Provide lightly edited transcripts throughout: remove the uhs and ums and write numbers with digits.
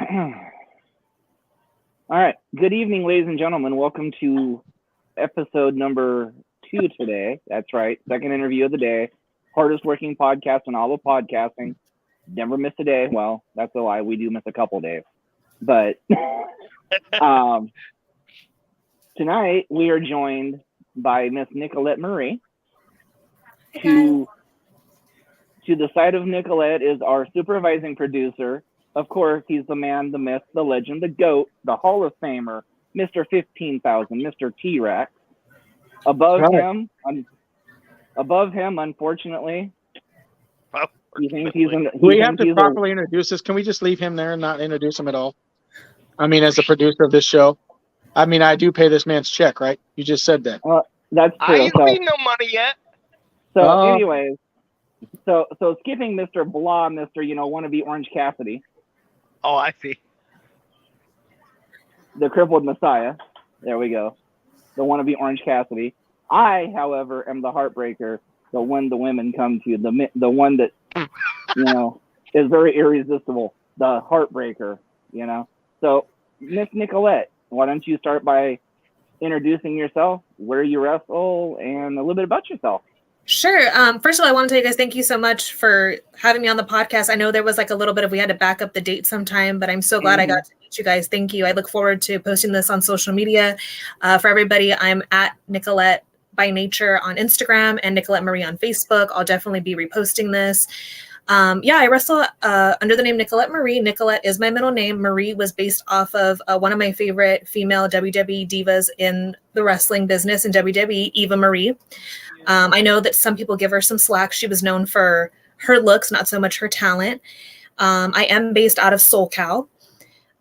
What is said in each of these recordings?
All right. Good evening, ladies and gentlemen. Welcome to episode number 2 today. That's right. Second interview of the day. Hardest working podcast in all of podcasting. Never miss a day. Well, that's a lie. We do miss a couple days. But tonight we are joined by Miss Nicolette Marie. To the side of Nicolette is our supervising producer. Of course, he's the man, the myth, the legend, the GOAT, the Hall of Famer, Mr. 15,000, Mr. T-Rex. Above him, unfortunately, he thinks he's in. We have to properly introduce this. Can we just leave him there and not introduce him at all? I mean, as the producer of this show, I mean, I do pay this man's check, right? You just said that. That's true. I ain't seen no money yet. So, anyways, so skipping Mr. Blah, Mr. Wannabe Orange Cassidy. Oh, I see. The crippled Messiah. There we go. The wannabe Orange Cassidy. I, however, am the heartbreaker, the one the women come to, the one that, is very irresistible, the heartbreaker, So, Miss Nicolette, why don't you start by introducing yourself, where you wrestle, and a little bit about yourself. Sure. First of all, I want to tell you guys, thank you so much for having me on the podcast. I know there was like a little bit of, we had to back up the date sometime, but I'm so glad I got to meet you guys. Thank you. I look forward to posting this on social media. For everybody, I'm at Nicolette by Nature on Instagram and Nicolette Marie on Facebook. I'll definitely be reposting this. I wrestle under the name Nicolette Marie. Nicolette is my middle name. Marie was based off of one of my favorite female WWE divas in the wrestling business in WWE, Eva Marie. I know that some people give her some slack. She was known for her looks, not so much her talent. I am based out of SoulCal.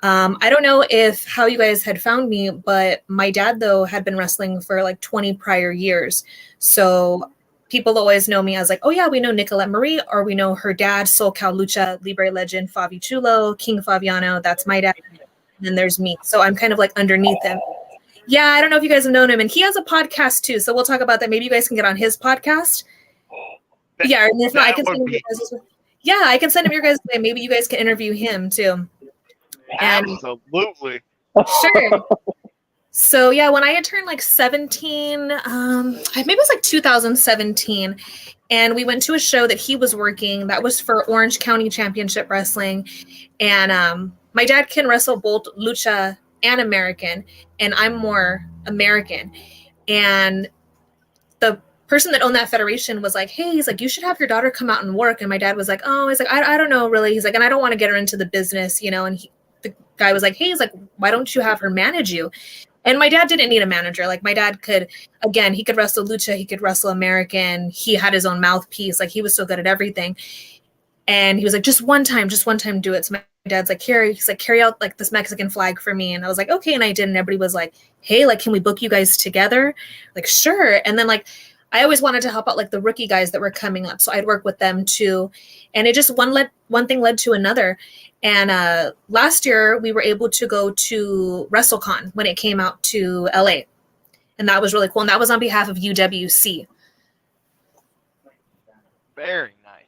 I don't know how you guys had found me, but my dad, though, had been wrestling for like 20 prior years. So people always know me as like, oh, yeah, we know Nicolette Marie, or we know her dad, SoulCal Lucha Libre legend Favi Chulo, King Fabiano. That's my dad. And then there's me. So I'm kind of like underneath him. Yeah, I don't know if you guys have known him, and he has a podcast too. So we'll talk about that. Maybe you guys can get on his podcast. And if not, I can send him your guys. Yeah, I can send him your guys' way. Maybe you guys can interview him too. Absolutely. Sure. So when I had turned like 17, maybe it was like 2017, and we went to a show that he was working. That was for Orange County Championship Wrestling, and my dad can wrestle both lucha and American, and I'm more American. And the person that owned that federation was like, hey, he's like, you should have your daughter come out and work. And my dad was like, oh, he's like, I don't know really. He's like, and I don't want to get her into the business, and the guy was like, hey, he's like, why don't you have her manage you? And my dad didn't need a manager. Like, my dad could, again, he could wrestle lucha, he could wrestle American, he had his own mouthpiece, like he was so good at everything. And he was like, just one time do it. So my dad's like, carry out like this Mexican flag for me. And I was like, okay. And I did. And everybody was like, hey, like, can we book you guys together? Like, sure. And then like, I always wanted to help out like the rookie guys that were coming up. So I'd work with them too. And it just one thing led to another. And last year we were able to go to WrestleCon when it came out to LA. And that was really cool. And that was on behalf of UWC. Very nice.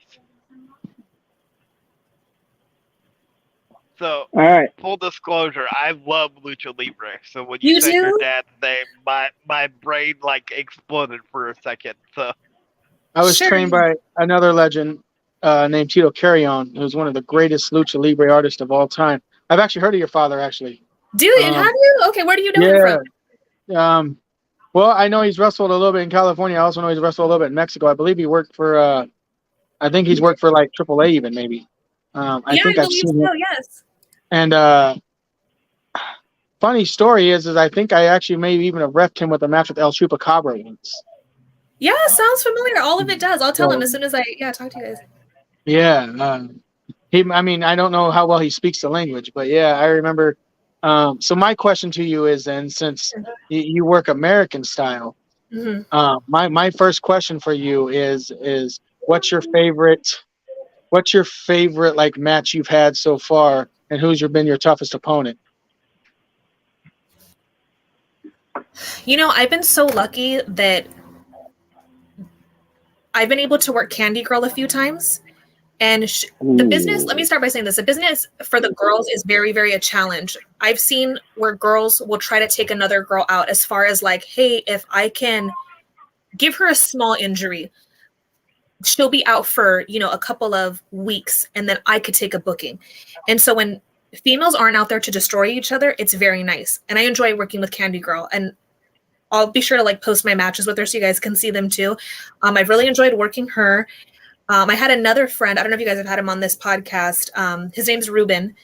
So, all right. Full disclosure, I love Lucha Libre. So when you said your dad's name, my brain like exploded for a second. So I was trained by another legend named Tito Carrion, who's one of the greatest Lucha Libre artists of all time. I've actually heard of your father, actually. Dude, have you? Okay, where do you know him from? Well, I know he's wrestled a little bit in California. I also know he's wrestled a little bit in Mexico. I believe he worked for, I think he's worked for like AAA even, maybe. I think I've seen him. Yes. And funny story is I think I actually maybe even have refed him with a match with El Chupacabra once. Yeah, sounds familiar. All of it does. I'll tell him as soon as I talk to you guys. Yeah. I don't know how well he speaks the language, but yeah, I remember. So my question to you is then, since you work American style, my first question for you is what's your favorite like match you've had so far, and who's been your toughest opponent? I've been so lucky that I've been able to work Candy Girl a few times. And the business, let me start by saying this. The business for the girls is very, very a challenge. I've seen where girls will try to take another girl out as far as like, hey, if I can give her a small injury, she'll be out for, a couple of weeks and then I could take a booking. And so when females aren't out there to destroy each other, it's very nice. And I enjoy working with Candy Girl. And I'll be sure to like post my matches with her so you guys can see them too. I've really enjoyed working her. I had another friend. I don't know if you guys have had him on this podcast. His name's Ruben.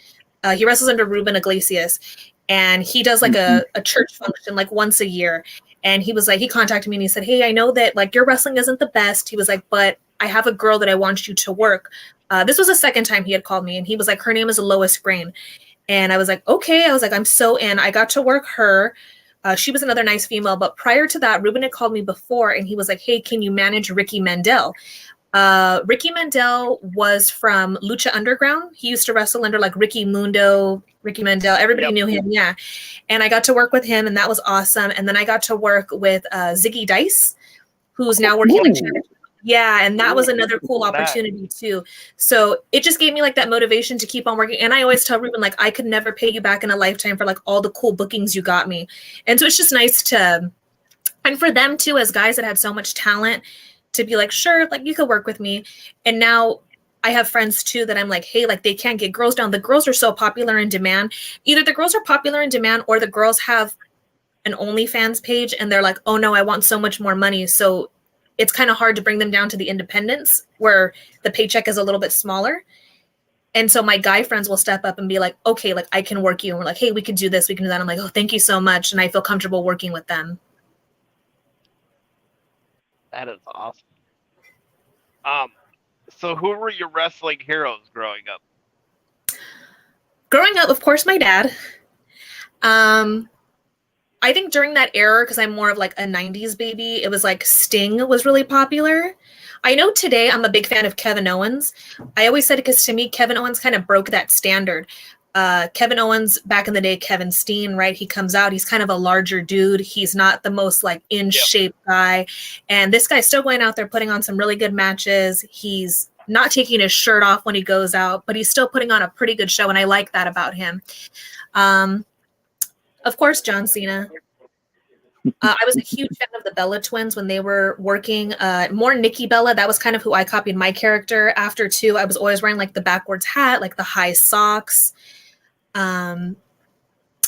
He wrestles under Ruben Iglesias, and he does like a church function like once a year. And he was like, he contacted me and he said, hey, I know that like your wrestling isn't the best. He was like, but I have a girl that I want you to work. This was the second time he had called me, and he was like, her name is Lois Grain. And I was like, okay. I was like, I'm so in. I got to work her. She was another nice female. But prior to that, Ruben had called me before, and he was like, hey, can you manage Ricky Mandel? Ricky Mandel was from Lucha Underground. He used to wrestle under like Ricky Mundo, Ricky Mandel. Everybody knew him. Yeah. And I got to work with him, and that was awesome. And then I got to work with Ziggy Dice, who's now working like yeah, and that was another cool opportunity too. So it just gave me like that motivation to keep on working. And I always tell Ruben, like, I could never pay you back in a lifetime for like all the cool bookings you got me. And so it's just nice to, and for them too, as guys that had so much talent, to be like, sure, like you could work with me. And now I have friends too that I'm like, hey, like they can't get girls down. The girls are so popular in demand. Either the girls are popular in demand or the girls have an OnlyFans page and they're like, oh no, I want so much more money. So it's kind of hard to bring them down to the independents where the paycheck is a little bit smaller. And so my guy friends will step up and be like, okay, like I can work you. And we're like, hey, we can do this, we can do that. I'm like, oh, thank you so much. And I feel comfortable working with them. That is awesome. So who were your wrestling heroes growing up? Growing up, of course, my dad. I think during that era, because I'm more of like a 90s baby, it was like Sting was really popular. I know today I'm a big fan of Kevin Owens. I always said it because to me, Kevin Owens kind of broke that standard. Kevin Owens, back in the day, Kevin Steen, right? He comes out, he's kind of a larger dude. He's not the most like in shape guy. And this guy's still going out there putting on some really good matches. He's not taking his shirt off when he goes out, but he's still putting on a pretty good show. And I like that about him. Of course, John Cena. I was a huge fan of the Bella twins when they were working. More Nikki Bella. That was kind of who I copied my character after too. I was always wearing like the backwards hat, like the high socks. And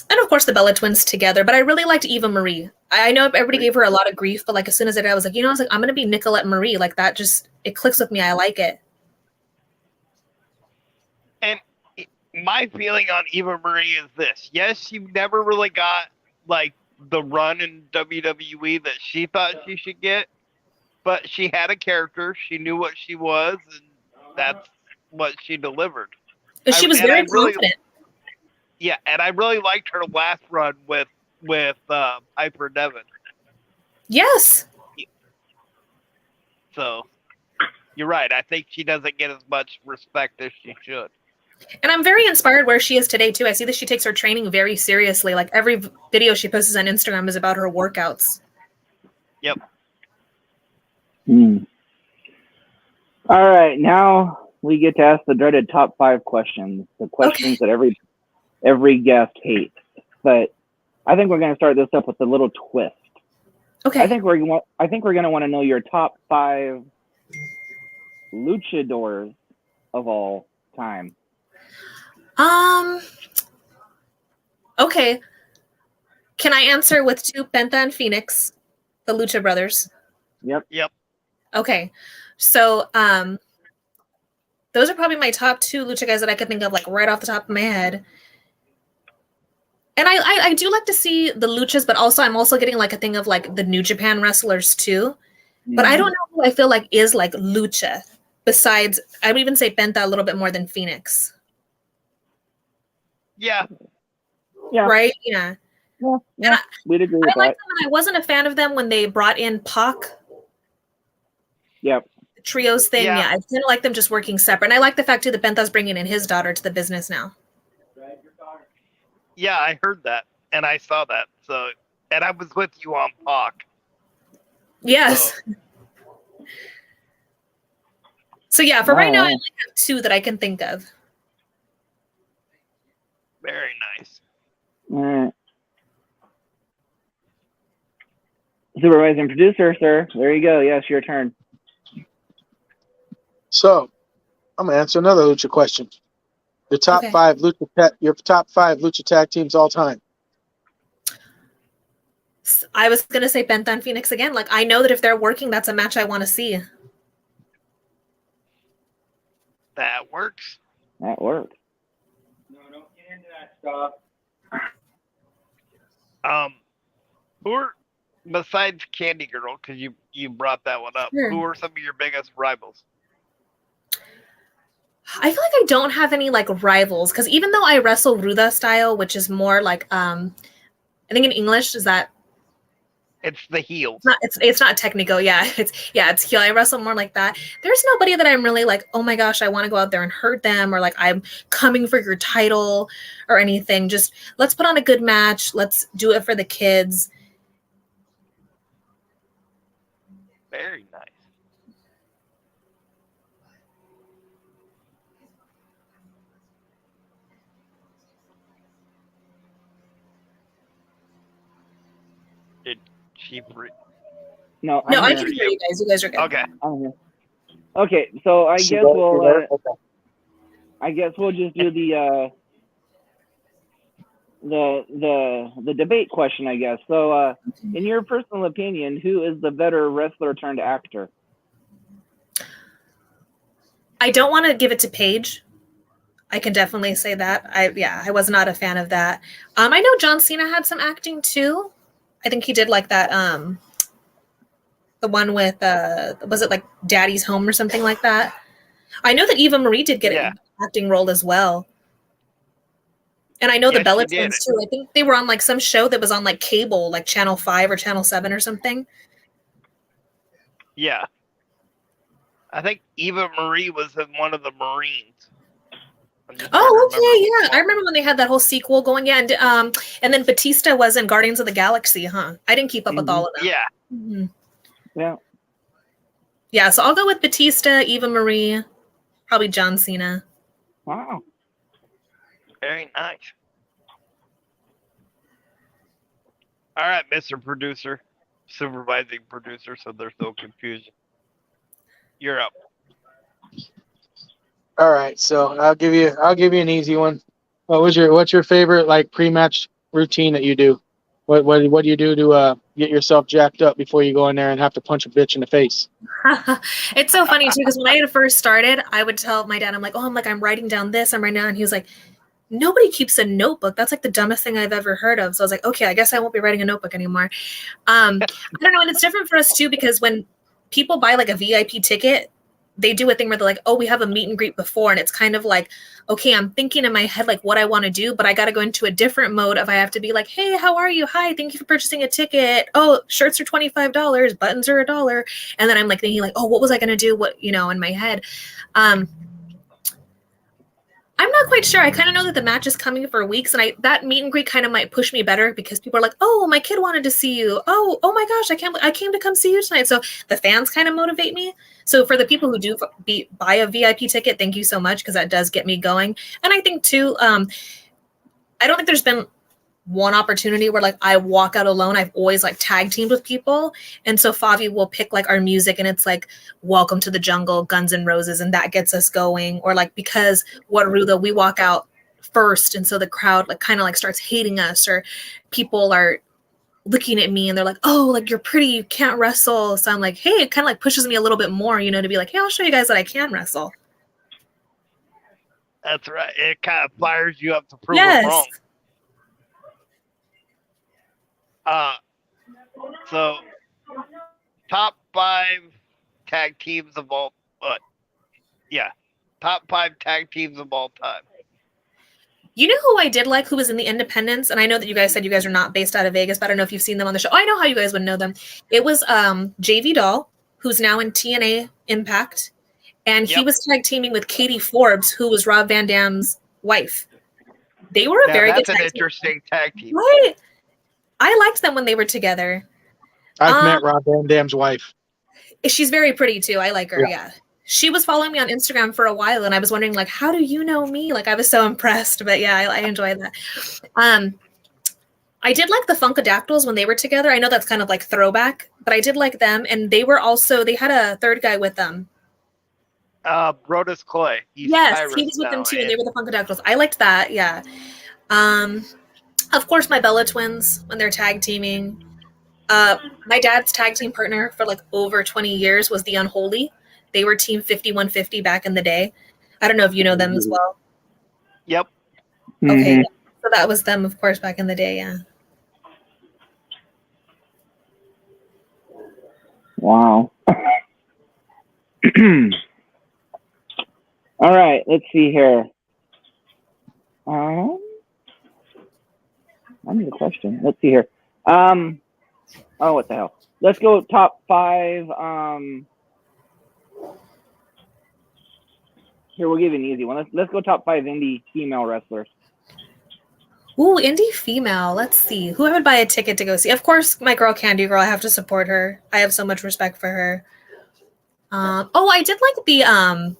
of course the Bella twins together. But I really liked Eva Marie. I know everybody gave her a lot of grief, but like as soon as I did, I was like, I'm going to be Nicolette Marie. Like that just, it clicks with me. I like it. And my feeling on Eva Marie is this. Yes, she never really got like the run in WWE that she thought she should get, but she had a character. She knew what she was, and that's what she delivered. She was very confident. Yeah, and I really liked her last run with Piper Niven. Yes. So you're right. I think she doesn't get as much respect as she should. And I'm very inspired where she is today, too. I see that she takes her training very seriously. Like every video she posts on Instagram is about her workouts. Yep. All right. Now we get to ask the dreaded top 5 questions. The questions that every guest hates. But I think we're going to start this up with a little twist. Okay. I think we're going to want to know your top 5 luchadors of all time. Okay. Can I answer with 2? Penta and Phoenix, the Lucha Brothers? Yep. Okay. So, those are probably my top 2 lucha guys that I could think of, like right off the top of my head. And I do like to see the luchas, but also I'm also getting like a thing of like the New Japan wrestlers too. But I don't know who I feel like is like lucha. Besides, I would even say Penta a little bit more than Phoenix. Yeah. Right? Yeah. We'd agree with I liked that. them. I wasn't a fan of them when they brought in Pac. Yep. The trios thing. Yeah. Yeah. I kind of like them just working separate. And I like the fact too that Penta's bringing in his daughter to the business now. Yeah, I heard that and I saw that. So, and I was with you on Pac. Yes. So yeah, for right now, I Wow. only have 2 that I can think of. Very nice. All right. Supervising producer, sir. There you go. Yes, your turn. So I'm gonna answer another lucha question. Your top Okay. 5 lucha tag teams all time. I was gonna say Penta and Phoenix again. Like I know that if they're working, that's a match I want to see. That works. That worked. No, don't get into that stuff. Who are, besides Candy Girl, because you brought that one up, Sure. who are some of your biggest rivals? I feel like I don't have any like rivals because even though I wrestle Ruda style, which is more like I think in English is that It's the heels. it's not technical, yeah. It's heel. I wrestle more like that. There's nobody that I'm really like, oh my gosh, I want to go out there and hurt them, or like I'm coming for your title or anything. Just let's put on a good match. Let's do it for the kids. Very nice. Did she? No, No, I I'm can here. hear you guys. You guys are good. Okay. I'm here. Okay, so I guess we'll. I guess we'll just do the debate question. I guess so. In your personal opinion, who is the better wrestler turned actor? I don't want to give it to Paige. I can definitely say that. I was not a fan of that. I know John Cena had some acting too. I think he did like that. The one with was it like Daddy's Home or something like that? I know that Eva Marie did get an acting role as well. And I know the Yes, she Bella did. twins too. I think they were on like some show that was on like cable, like Channel 5 or Channel 7 or something. Yeah. I think Eva Marie was in one of the Marines. Oh, okay, yeah. I remember when they had that whole sequel going. Yeah, and then Batista was in Guardians of the Galaxy, huh? I didn't keep up with all of that. Yeah. Mm-hmm. Yeah. Yeah, so I'll go with Batista, Eva Marie, probably John Cena. Wow. Very nice. All right, Mr. Producer, supervising producer, so there's no confusion. You're up. All right, so I'll give you an easy one. What's your favorite like pre-match routine that you do? What do you do to get yourself jacked up before you go in there and have to punch a bitch in the face? It's so funny too because when I had first started, I would tell my dad, I'm writing down this, I'm writing down, and he was like, nobody keeps a notebook. That's like the dumbest thing I've ever heard of. So I was like, okay, I guess I won't be writing a notebook anymore. I don't know, and it's different for us too because when people buy like a VIP ticket, they do a thing where they're like, oh, we have a meet and greet before. And it's kind of like, okay, I'm thinking in my head, like what I want to do, but I got to go into a different mode of I have to be like, hey, how are you? Hi, thank you for purchasing a ticket. Oh, shirts are $25, buttons are $1. And then I'm like thinking like, oh, what was I going to do? What, in my head. I'm not quite sure. I kind of know that the match is coming for weeks, and that meet and greet kind of might push me better because people are like, "Oh, my kid wanted to see you. Oh my gosh, I came to come see you tonight." So the fans kind of motivate me. So for the people who do buy a VIP ticket, thank you so much because that does get me going. And I think too, I don't think there's been one opportunity where like I walk out alone. I've always like tag teamed with people, and so Favi will pick like our music, and it's like "Welcome to the Jungle," Guns N' Roses, and that gets us going. Or like because what Ruda, we walk out first, and so the crowd like kind of like starts hating us, or people are looking at me and they're like, "Oh, like you're pretty, you can't wrestle." So I'm like, hey, it kind of like pushes me a little bit more, to be like, "Hey, I'll show you guys that I can wrestle." That's right. It kind of fires you up to prove Yes. them wrong. So top 5 tag teams of all, top 5 tag teams of all time. You know who I did like, who was in the Independents, and I know that you guys said you guys are not based out of Vegas, but I don't know if you've seen them on the show. Oh, I know how you guys would know them. It was JV Doll, who's now in TNA Impact, and he was tag teaming with Katie Forbes, who was Rob Van Dam's wife. They were a very good That's an tag team. interesting tag team. Right? I liked them when they were together. I've met Rob Van Dam's wife. She's very pretty too. I like her. Yeah. she was following me on Instagram for a while, and I was wondering, like, how do you know me? Like, I was so impressed. But yeah, I enjoyed that. I did like the Funkadactyls when they were together. I know that's kind of like throwback, but I did like them, and they had a third guy with them. Brodus Clay. Yes, he was with them too, and they were the Funkadactyls. I liked that. Yeah. Of course, my Bella twins when they're tag teaming. My dad's tag team partner for like over 20 years was the Unholy. They were Team 5150 back in the day. I don't know if you know them as well. Yep. Okay, so that was them, of course, back in the day. Yeah. Wow. All right, let's see here. I need a question. Let's see here. Oh, what the hell? Let's go top 5. Here, we'll give you an easy one. Let's go top 5 indie female wrestlers. Ooh, indie female. Let's see. Who I would buy a ticket to go see? Of course, my girl Candy Girl. I have to support her. I have so much respect for her. I did like the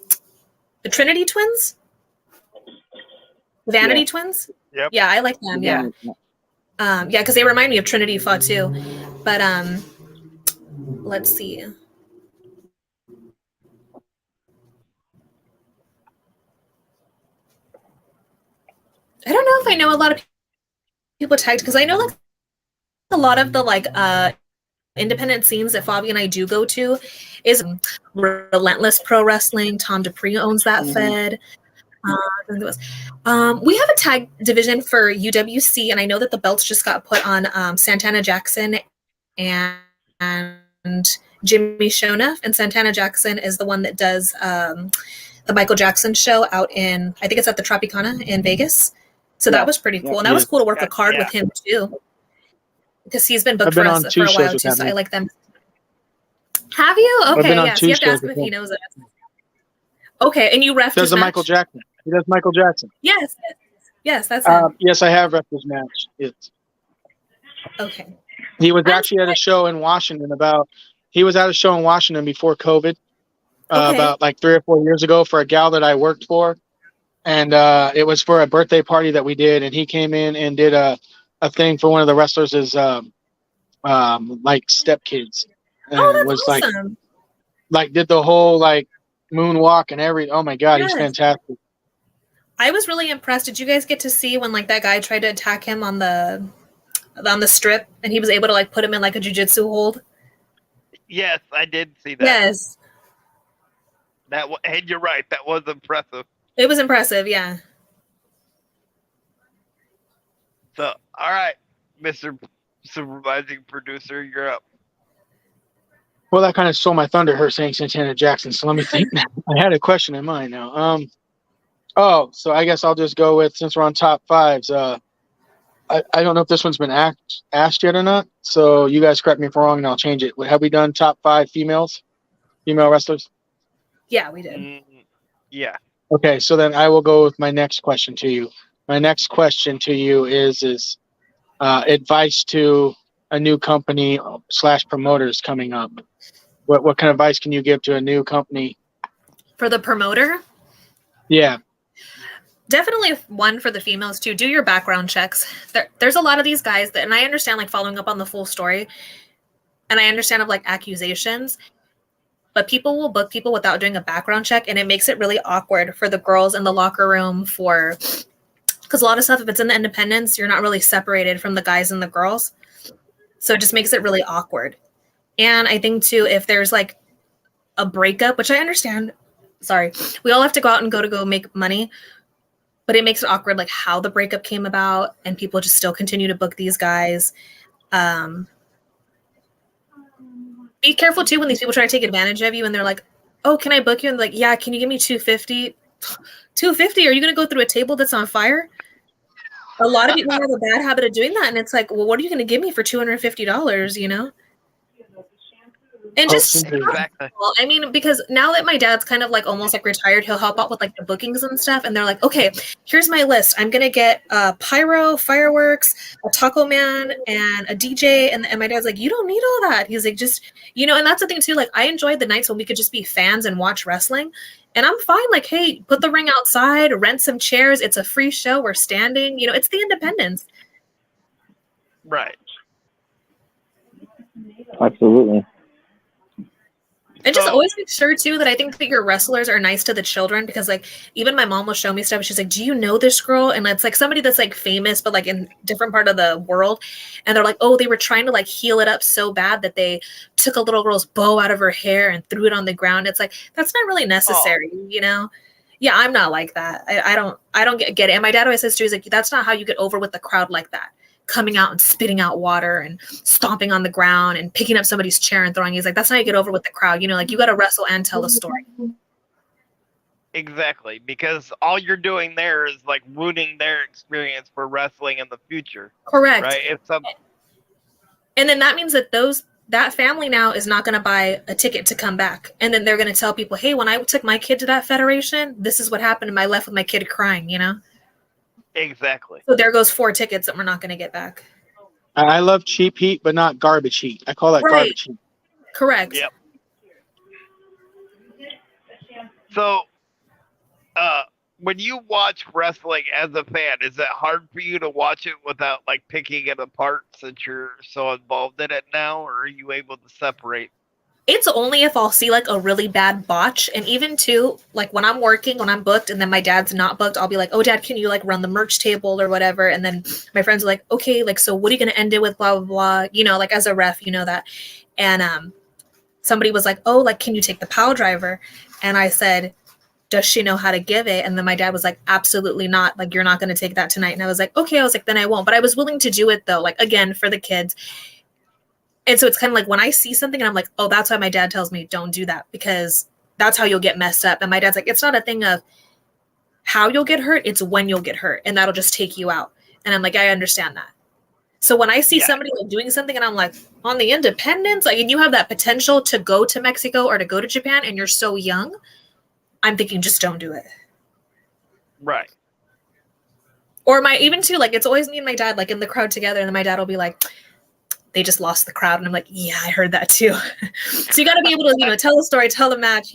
Trinity Twins. Vanity Twins. Yep. Yeah, I like them. Yeah. Because they remind me of Trinity Fatu. But let's see. I don't know if I know a lot of people tagged, because I know like a lot of the like independent scenes that Fabi and I do go to is Relentless Pro Wrestling. Tom Dupree owns that fed. We have a tag division for UWC, and I know that the belts just got put on Santana Jackson and Jimmy Shona. And Santana Jackson is the one that does the Michael Jackson show out in, I think it's at the Tropicana in Vegas. So that was pretty cool. And that was cool to work a card with him too, because he's been booked for us for a while too. So I like them. Have you? Okay, yes. You have to ask him if he knows it. Okay, and you ref his match? Michael Jackson. He does Michael Jackson. Yes, that's him. Yes, I have ref his match. Yes. Okay. He was actually at a show in Washington before COVID, about like 3 or 4 years ago, for a gal that I worked for. And it was for a birthday party that we did, and he came in and did a thing for one of the wrestlers' like stepkids. And that's was awesome. like did the whole like moonwalk and everything. Oh my God, he's fantastic. I was really impressed. Did you guys get to see when like that guy tried to attack him on the strip, and he was able to like put him in like a jiu-jitsu hold? Yes, I did see that. Yes. And you're right. That was impressive. It was impressive, yeah. So, all right, Mr. Supervising Producer, you're up. Well, that kind of stole my thunder, her saying Santana Jackson. So let me think now. I had a question in mind now. So I guess I'll just go with, since we're on top 5s, I don't know if this one's been asked yet or not. So you guys correct me if I'm wrong and I'll change it. Have we done top 5 female wrestlers? Yeah, we did. Yeah. Okay, so then I will go with my next question to you. My next question to you is advice to a new company / promoters coming up. What kind of advice can you give to a new company? For the promoter? Yeah. Definitely one for the females too. Do your background checks. There's a lot of these guys and I understand like following up on the full story, and I understand of like accusations, but people will book people without doing a background check, and it makes it really awkward for the girls in the locker room because a lot of stuff, if it's in the independents, you're not really separated from the guys and the girls. So it just makes it really awkward. And I think too, if there's like a breakup, which I understand, we all have to go out and go make money, but it makes it awkward, like how the breakup came about, and people just still continue to book these guys. Be careful too when these people try to take advantage of you and they're like, oh, can I book you? And like, yeah, can you give me $250? $250? Are you going to go through a table that's on fire? A lot of people have a bad habit of doing that. And it's like, well, what are you going to give me for $250? You know? And just Exactly. well, I mean, because now that my dad's kind of like almost like retired, he'll help out with like the bookings and stuff. And they're like, okay, here's my list. I'm gonna get pyro, fireworks, a taco man, and a DJ. And my dad's like, you don't need all that. He's like, just and that's the thing too. Like, I enjoyed the nights when we could just be fans and watch wrestling. And I'm fine. Like, hey, put the ring outside, rent some chairs. It's a free show. We're standing. It's the independence. Right. Absolutely. And just always make sure too that I think that your wrestlers are nice to the children, because like even my mom will show me stuff. She's like, "Do you know this girl?" And it's like somebody that's like famous, but like in different part of the world. And they're like, "Oh, they were trying to like heal it up so bad that they took a little girl's bow out of her hair and threw it on the ground." It's like that's not really necessary, Yeah, I'm not like that. I don't get it. And my dad always says too, he's like, "That's not how you get over with the crowd like that." Coming out and spitting out water and stomping on the ground and picking up somebody's chair and throwing. He's like, that's how you get over with the crowd. Like you got to wrestle and tell a story. Exactly, because all you're doing there is like ruining their experience for wrestling in the future. Correct. Right. And then that means that that family now is not going to buy a ticket to come back. And then they're going to tell people, hey, when I took my kid to that federation, this is what happened. And I left with my kid crying, Exactly. So there goes 4 tickets that we're not going to get back. I love cheap heat, but not garbage heat. I call that garbage heat. Correct. Yep. So, when you watch wrestling as a fan, is it hard for you to watch it without like picking it apart since you're so involved in it now, or are you able to separate? It's only if I'll see like a really bad botch. And even too, like when I'm working, when I'm booked and then my dad's not booked, I'll be like, oh, Dad, can you like run the merch table or whatever? And then my friends are like, okay, like, so what are you going to end it with? Blah, blah, blah. Like as a ref, that. And somebody was like, oh, like, can you take the pile driver? And I said, does she know how to give it? And then my dad was like, absolutely not. Like, you're not going to take that tonight. And I was like, okay. I was like, then I won't. But I was willing to do it though. Like, again, for the kids. And so it's kind of like when I see something and I'm like, oh, that's why my dad tells me don't do that, because that's how you'll get messed up. And my dad's like, it's not a thing of how you'll get hurt. It's when you'll get hurt. And that'll just take you out. And I'm like, I understand that. So when I see somebody like doing something and I'm like, on the independence, like, and you have that potential to go to Mexico or to go to Japan and you're so young, I'm thinking just don't do it. Right. Or even too, like, it's always me and my dad, like in the crowd together. And then my dad will be like, they just lost the crowd. And I'm like, yeah, I heard that too. So you got to be able to, tell the story, tell the match,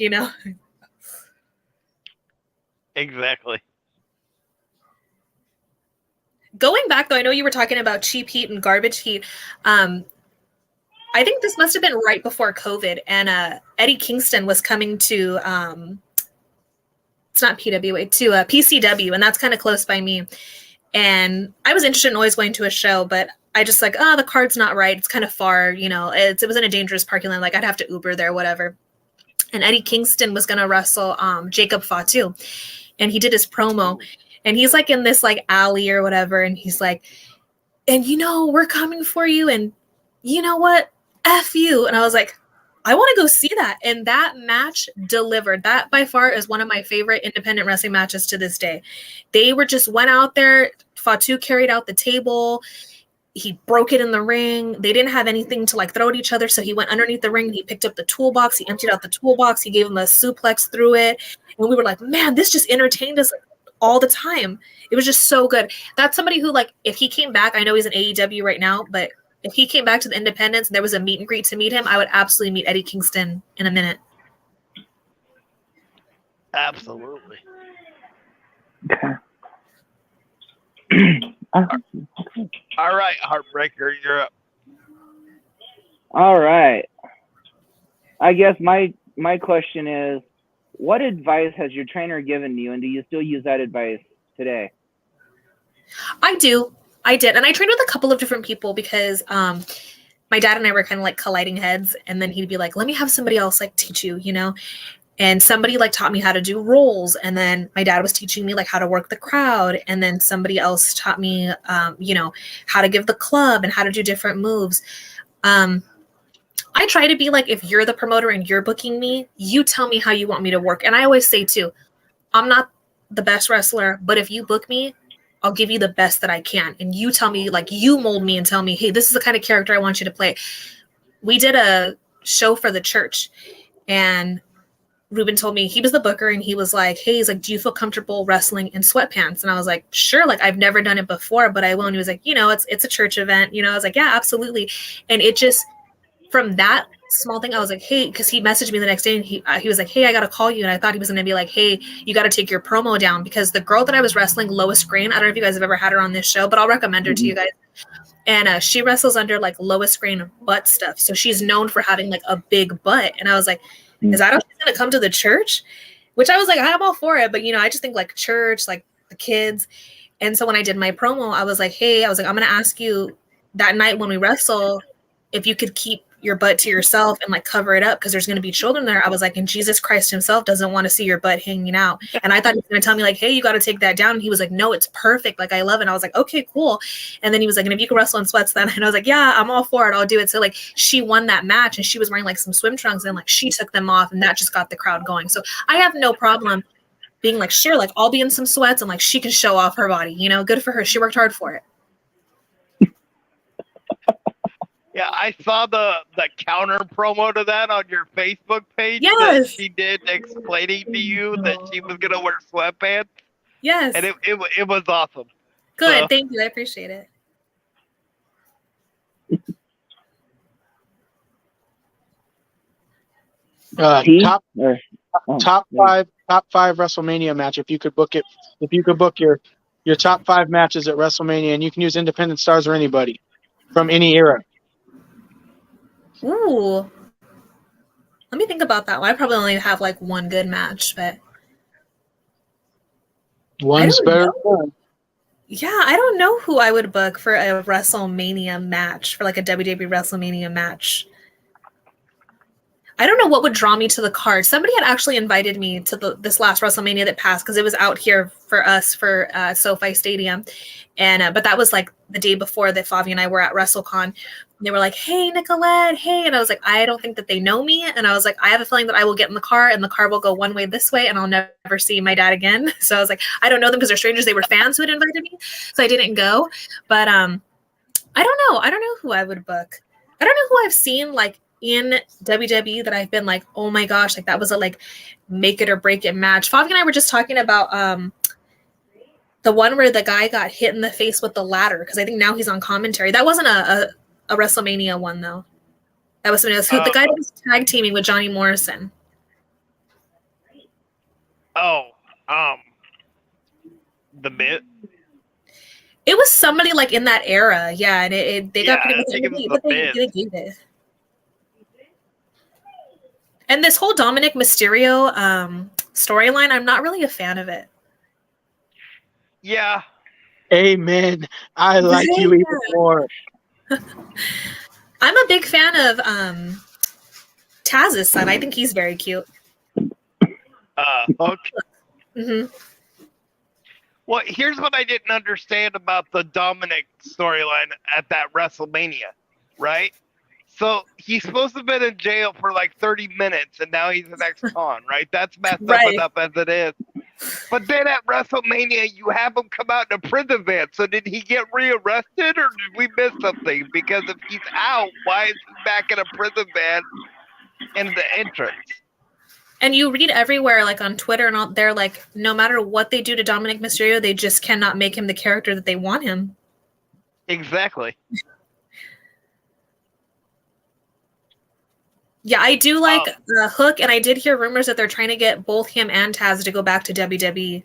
Exactly. Going back though, I know you were talking about cheap heat and garbage heat. I think this must have been right before COVID, and Eddie Kingston was coming to, it's not PWA, to PCW, and that's kind of close by me. And I was interested in always going to a show, but I just like, the card's not right. It's kind of far, it was in a dangerous parking lot. Like I'd have to Uber there, whatever. And Eddie Kingston was going to wrestle Jacob Fatu. And he did his promo. And he's like in this like alley or whatever. And he's like, and we're coming for you. And you know what? F you. And I was like, I want to go see that. And that match delivered. That by far is one of my favorite independent wrestling matches to this day. They went out there. Fatu carried out the table. He broke it in the ring. They didn't have anything to like throw at each other. So he went underneath the ring and he picked up the toolbox. He emptied out the toolbox. He gave him a suplex through it. And we were like, man, this just entertained us all the time. It was just so good. That's somebody who, like, if he came back, I know he's in AEW right now, but if he came back to the independents and there was a meet and greet to meet him, I would absolutely meet Eddie Kingston in a minute. Absolutely. Okay. All right, Heartbreaker, you're up. All right. I guess my question is, what advice has your trainer given you, and do you still use that advice today? I do. I did. And I trained with a couple of different people because my dad and I were kind of like colliding heads. And then he'd be like, let me have somebody else like teach you, And somebody like taught me how to do rolls. And then my dad was teaching me like how to work the crowd. And then somebody else taught me, how to give the club and how to do different moves. I try to be like, if you're the promoter and you're booking me, you tell me how you want me to work. And I always say too, I'm not the best wrestler, but if you book me, I'll give you the best that I can. And you tell me, like, you mold me and tell me, hey, this is the kind of character I want you to play. We did a show for the church. And Ruben told me, he was the booker, and he was like, hey, he's like, do you feel comfortable wrestling in sweatpants? And I was like, sure, like I've never done it before, but I will. And he was like, it's a church event. I was like, yeah, absolutely. And it just, from that small thing, I was like, hey, because he messaged me the next day, and he was like, hey, I got to call you. And I thought he was going to be like, hey, you got to take your promo down, because the girl that I was wrestling, Lois Green, I don't know if you guys have ever had her on this show, but I'll recommend her to you guys. And she wrestles under like Lois Green butt stuff. So she's known for having like a big butt. And I was like, is that how she's going to come to the church? Which I was like, I'm all for it. But, I just think like church, like the kids. And so when I did my promo, I was like, hey, I'm going to ask you that night when we wrestle, if you could keep your butt to yourself and like cover it up, because there's going to be children there. I was like, and Jesus Christ himself doesn't want to see your butt hanging out. And I thought he was going to tell me like, hey, you got to take that down. And he was like, no, it's perfect. Like, I love it. And I was like, okay, cool. And then he was like, and if you can wrestle in sweats then. And I was like, yeah, I'm all for it. I'll do it. So like she won that match, and she was wearing like some swim trunks, and like she took them off, and that just got the crowd going. So I have no problem being like, sure, like I'll be in some sweats, and like she can show off her body, good for her. She worked hard for it. Yeah, I saw the counter promo to that on your Facebook page. Yes. That she did, explaining to you that she was gonna wear sweatpants. Yes. And it was awesome. Good, So, thank you. I appreciate it. Top five WrestleMania match. If you could book your top 5 matches at WrestleMania, and you can use independent stars or anybody from any era. Ooh. Let me think about that one. I probably only have like one good match, but One's better than one. Yeah, I don't know who I would book for a WrestleMania match, for like a WWE WrestleMania match. I don't know what would draw me to the card. Somebody had actually invited me to this last WrestleMania that passed, because it was out here for us for SoFi Stadium. And but that was like the day before that Favi and I were at WrestleCon. They were like, hey, Nicolette, hey. And I was like, I don't think that they know me. And I was like, I have a feeling that I will get in the car, and the car will go one way this way, and I'll never see my dad again. So I was like, I don't know them because they're strangers. They were fans who had invited me. So I didn't go. But I don't know. I don't know who I would book. I don't know who I've seen like in WWE that I've been like, oh my gosh, like that was a like make it or break it match. Favi and I were just talking about the one where the guy got hit in the face with the ladder, because I think now he's on commentary. That wasn't a WrestleMania one though. That was something else. The guy that was tag teaming with Johnny Morrison. The Miz. It was somebody like in that era, yeah. And they got pretty much they gave it. And this whole Dominic Mysterio storyline, I'm not really a fan of it. Yeah. Amen. I like you even more. I'm a big fan of Taz's son. I think he's very cute. Hook. Mm-hmm. Well, here's what I didn't understand about the Dominic storyline at that WrestleMania, right? So he's supposed to have been in jail for like 30 minutes, and now he's an ex-con, right? That's messed up enough as it is. But then at WrestleMania, you have him come out in a prison van. So did he get rearrested, or did we miss something? Because if he's out, why is he back in a prison van in the entrance? And you read everywhere, like on Twitter and all, they're like, no matter what they do to Dominic Mysterio, they just cannot make him the character that they want him. Exactly. Yeah, I do like Hook, and I did hear rumors that they're trying to get both him and Taz to go back to WWE.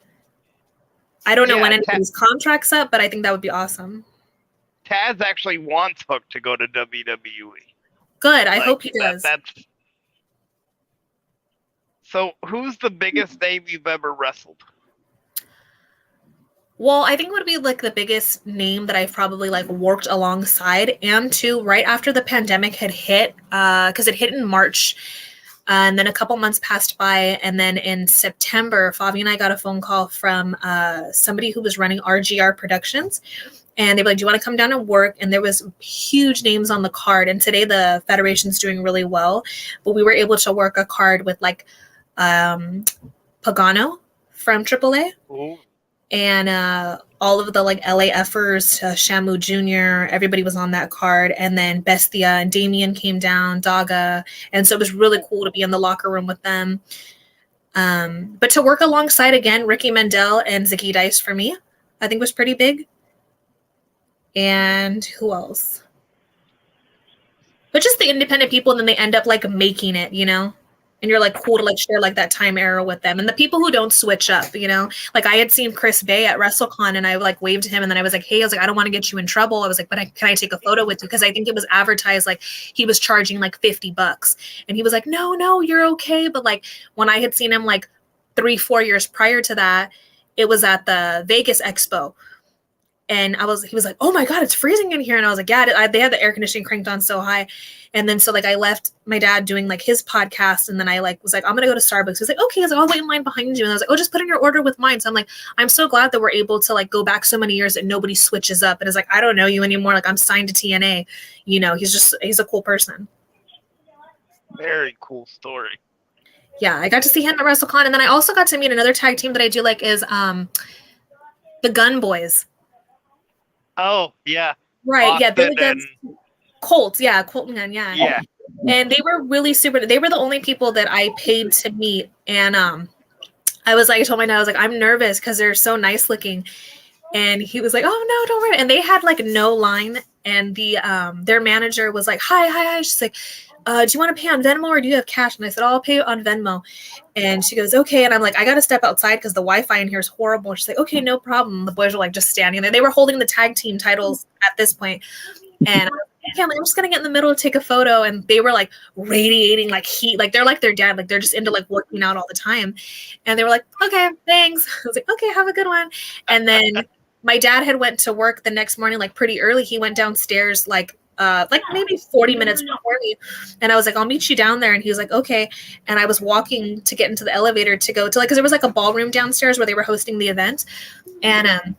I don't know when anybody's contract's up, but I think that would be awesome. Taz actually wants Hook to go to WWE. Good, I hope he does. So, who's the biggest name you've ever wrestled? Well, I think it would be like the biggest name that I've probably like worked alongside, and too right after the pandemic had hit, because it hit in March, and then a couple months passed by, and then in September, Favi and I got a phone call from somebody who was running RGR Productions, and they were like, "Do you want to come down and work?" And there was huge names on the card, and today the federation's doing really well, but we were able to work a card with like Pagano from AAA. Ooh. and all of the like LAFers, Shamu Jr., everybody was on that card, and then Bestia and Damien came down, Daga, and so it was really cool to be in the locker room with them. But to work alongside again Ricky Mandel and Zicky Dice for me, I think was pretty big. And who else? But just the independent people, and then they end up like making it, you know? And you're like cool to like share like that time era with them. And the people who don't switch up, you know? Like I had seen Chris Bay at WrestleCon and I like waved to him and then I was like, hey, I was like, I don't want to get you in trouble. I was like, but can I take a photo with you? Because I think it was advertised like he was charging like $50. And he was like, no, you're okay. But like when I had seen him like 3-4 years prior to that, it was at the Vegas Expo. And he was like, oh my God, it's freezing in here. And I was like, yeah, they had the air conditioning cranked on so high. And then, so like, I left my dad doing like his podcast. And then I like, was like, I'm going to go to Starbucks. He's like, okay. I was like, I'll wait in line behind you. And I was like, oh, just put in your order with mine. So I'm like, I'm so glad that we're able to like go back so many years that nobody switches up. And it's like, I don't know you anymore. Like I'm signed to TNA, you know, he's a cool person. Very cool story. Yeah. I got to see him at WrestleCon. And then I also got to meet another tag team that I do like is the Gun Boys. Oh, yeah. Right. Austin yeah. Billy Gunn's Colts. Yeah. Colton Gunn. Yeah. Yeah. And they were really super. They were the only people that I paid to meet. And I was like, I told my dad, I was like, I'm nervous because they're so nice looking. And he was like, oh no, don't worry. And they had like no line. And the their manager was like, hi. She's like, do you want to pay on Venmo or do you have cash? And I said, oh, I'll pay on Venmo. And she goes, okay. And I'm like, I got to step outside because the Wi-Fi in here is horrible. She's like, okay, no problem. The boys were like just standing there. They were holding the tag team titles at this point. And I was like, okay, I'm just going to get in the middle, take a photo. And they were like radiating like heat. Like they're like their dad. Like they're just into like working out all the time. And they were like, okay, thanks. I was like, okay, have a good one. And then my dad had went to work the next morning, like pretty early. He went downstairs like maybe 40 minutes before me. And I was like, I'll meet you down there. And he was like, okay. And I was walking to get into the elevator to go to like, cause there was like a ballroom downstairs where they were hosting the event. And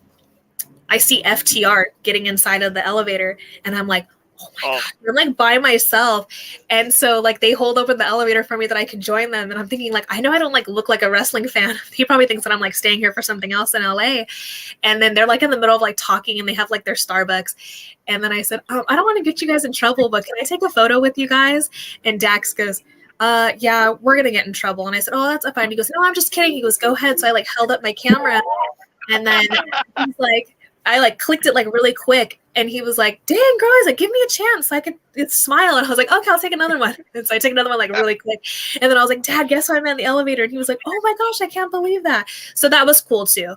I see FTR getting inside of the elevator and I'm like, oh my God, I'm like by myself. And so like they hold open the elevator for me that I can join them. And I'm thinking like, I know I don't like look like a wrestling fan. He probably thinks that I'm like staying here for something else in LA. And then they're like in the middle of like talking and they have like their Starbucks. And then I said, I don't want to get you guys in trouble, but can I take a photo with you guys? And Dax goes, yeah, we're going to get in trouble. And I said, oh, that's fine. He goes, no, I'm just kidding. He goes, go ahead. So I like held up my camera and then he's like, I like clicked it like really quick. And he was like, dang, girl, he's like, give me a chance so I could smile. And I was like, okay, I'll take another one. And so I take another one like really quick. And then I was like, Dad, guess what? I'm in the elevator. And he was like, oh my gosh, I can't believe that. So that was cool too.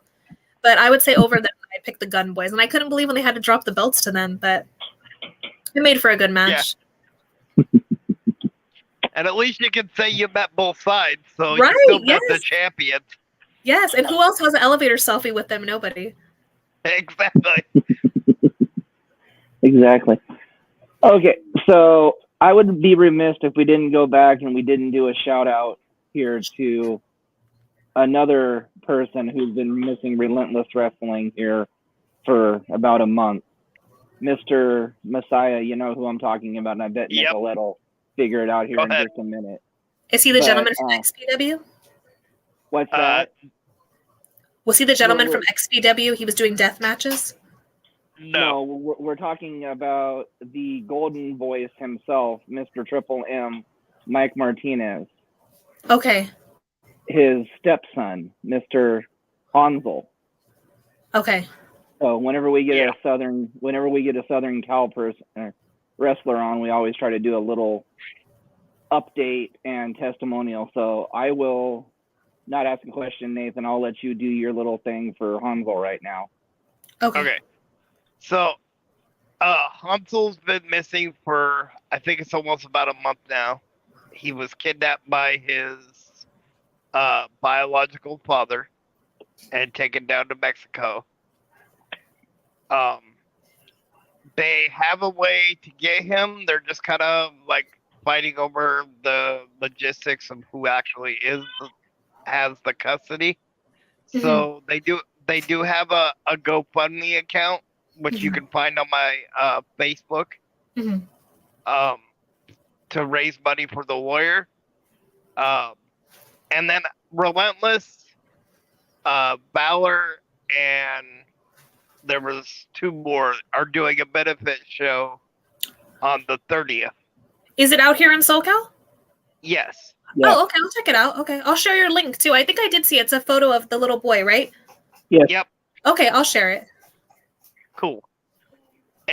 But I would say over them, I picked the Gun Boys. And I couldn't believe when they had to drop the belts to them. But it made for a good match. Yeah. And at least you can say you met both sides. So right, you still met yes. the champions. Yes. And who else has an elevator selfie with them? Nobody. Exactly. Exactly. Okay, so I would be remiss if we didn't go back and we didn't do a shout out here to another person who's been missing Relentless Wrestling here for about a month. Mr. Messiah, you know who I'm talking about, and I bet Nicolette will figure it out here in just a minute. Is he the gentleman from XPW? What's that? Was he the gentleman from XPW? He was doing death matches? No, we're talking about the golden voice himself, Mr. Triple M, Mike Martinez. Okay. His stepson, Mr. Hansel. Okay. So whenever we get a Southern Cal person, wrestler on, we always try to do a little update and testimonial. So I will not ask a question, Nathan. I'll let you do your little thing for Hansel right now. Okay. So, Hansel's been missing for, I think it's almost about a month now. He was kidnapped by his biological father and taken down to Mexico. They have a way to get him. They're just kind of like fighting over the logistics of who actually has the custody. Mm-hmm. So they do have a GoFundMe account, which you can find on my Facebook, to raise money for the Warrior. And then Relentless, Balor and there was 2 more are doing a benefit show on the 30th. Is it out here in SoCal? Yes. Yeah. Oh, okay. I'll check it out. Okay. I'll share your link too. I think I did see it. It's a photo of the little boy, right? Yes. Yep. Okay. I'll share it. Cool.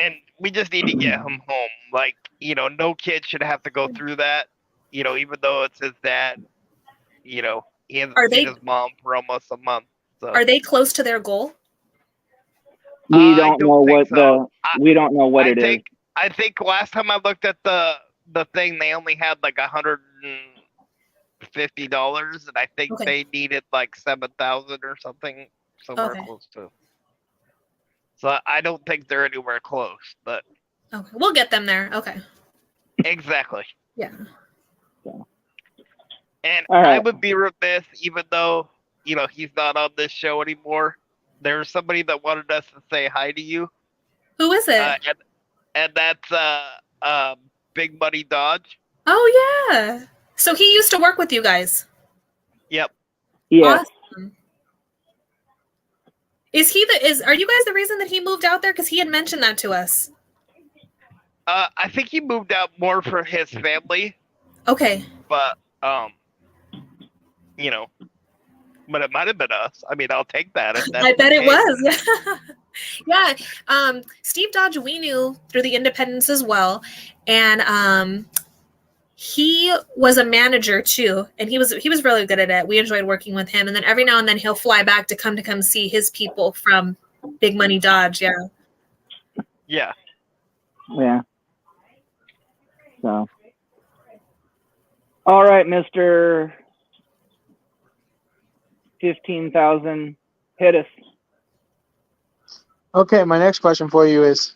And we just need to get him home. Like, no kid should have to go through that. Even though it's his dad, he hasn't Are seen they- his mom for almost a month. So Are they close to their goal? We I don't don't know think what so. we don't know what I it is. think I think last time I looked at the thing, they only had like $150, and I think Okay. they needed like 7,000 or something, somewhere Okay. close to. So I don't think they're anywhere close, but Okay. We'll get them there. Okay. exactly. Yeah. And All right. I would be remiss, even though he's not on this show anymore. There's somebody that wanted us to say hi to you, Who is it? and that's Big Money Dodge. Oh yeah. So he used to work with you guys. Yep. Yeah. Awesome. Are you guys the reason that he moved out there? Because he had mentioned that to us. I think he moved out more for his family, Okay. but but it might have been us. I mean, I'll take that. If that's I bet the it case. was. Yeah. Yeah. Steve Dodge we knew through the independents as well. And he was a manager too. And he was really good at it. We enjoyed working with him. And then every now and then he'll fly back to come see his people from Big Money Dodge. Yeah. Yeah. Yeah. So. All right, Mr. 15,000, hit us. Okay, my next question for you is,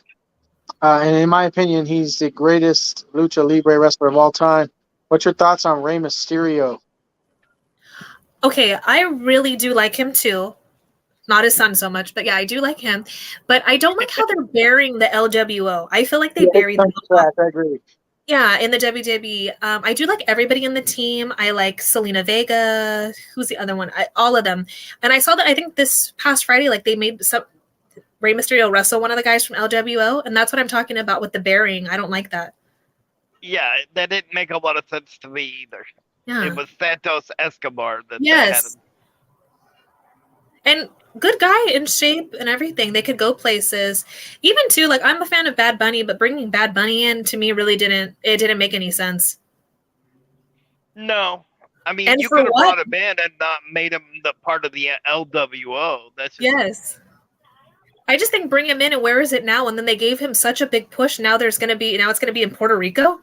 and in my opinion, he's the greatest lucha libre wrestler of all time. What's your thoughts on Rey Mysterio? Okay, I really do like him too. Not his son so much, but yeah, I do like him. But I don't like how they're burying the LWO. I feel like they bury them. I agree. Yeah, in the WWE. I do like everybody in the team. I like Selena Vega. Who's the other one? All of them. And I saw that I think this past Friday, like they made some Rey Mysterio wrestle one of the guys from LWO, and that's what I'm talking about with the burying. I don't like that. Yeah, that didn't make a lot of sense to me either. Yeah. It was Santos Escobar that Yes. they had him. And good guy in shape and everything. They could go places. Even too, like I'm a fan of Bad Bunny, but bringing Bad Bunny in to me really didn't make any sense. No. I mean, And you for could have what? brought him in and not made him the part of the LWO. That's just, Yes. I just think bring him in and where is it now? And then they gave him such a big push. Now it's gonna be in Puerto Rico.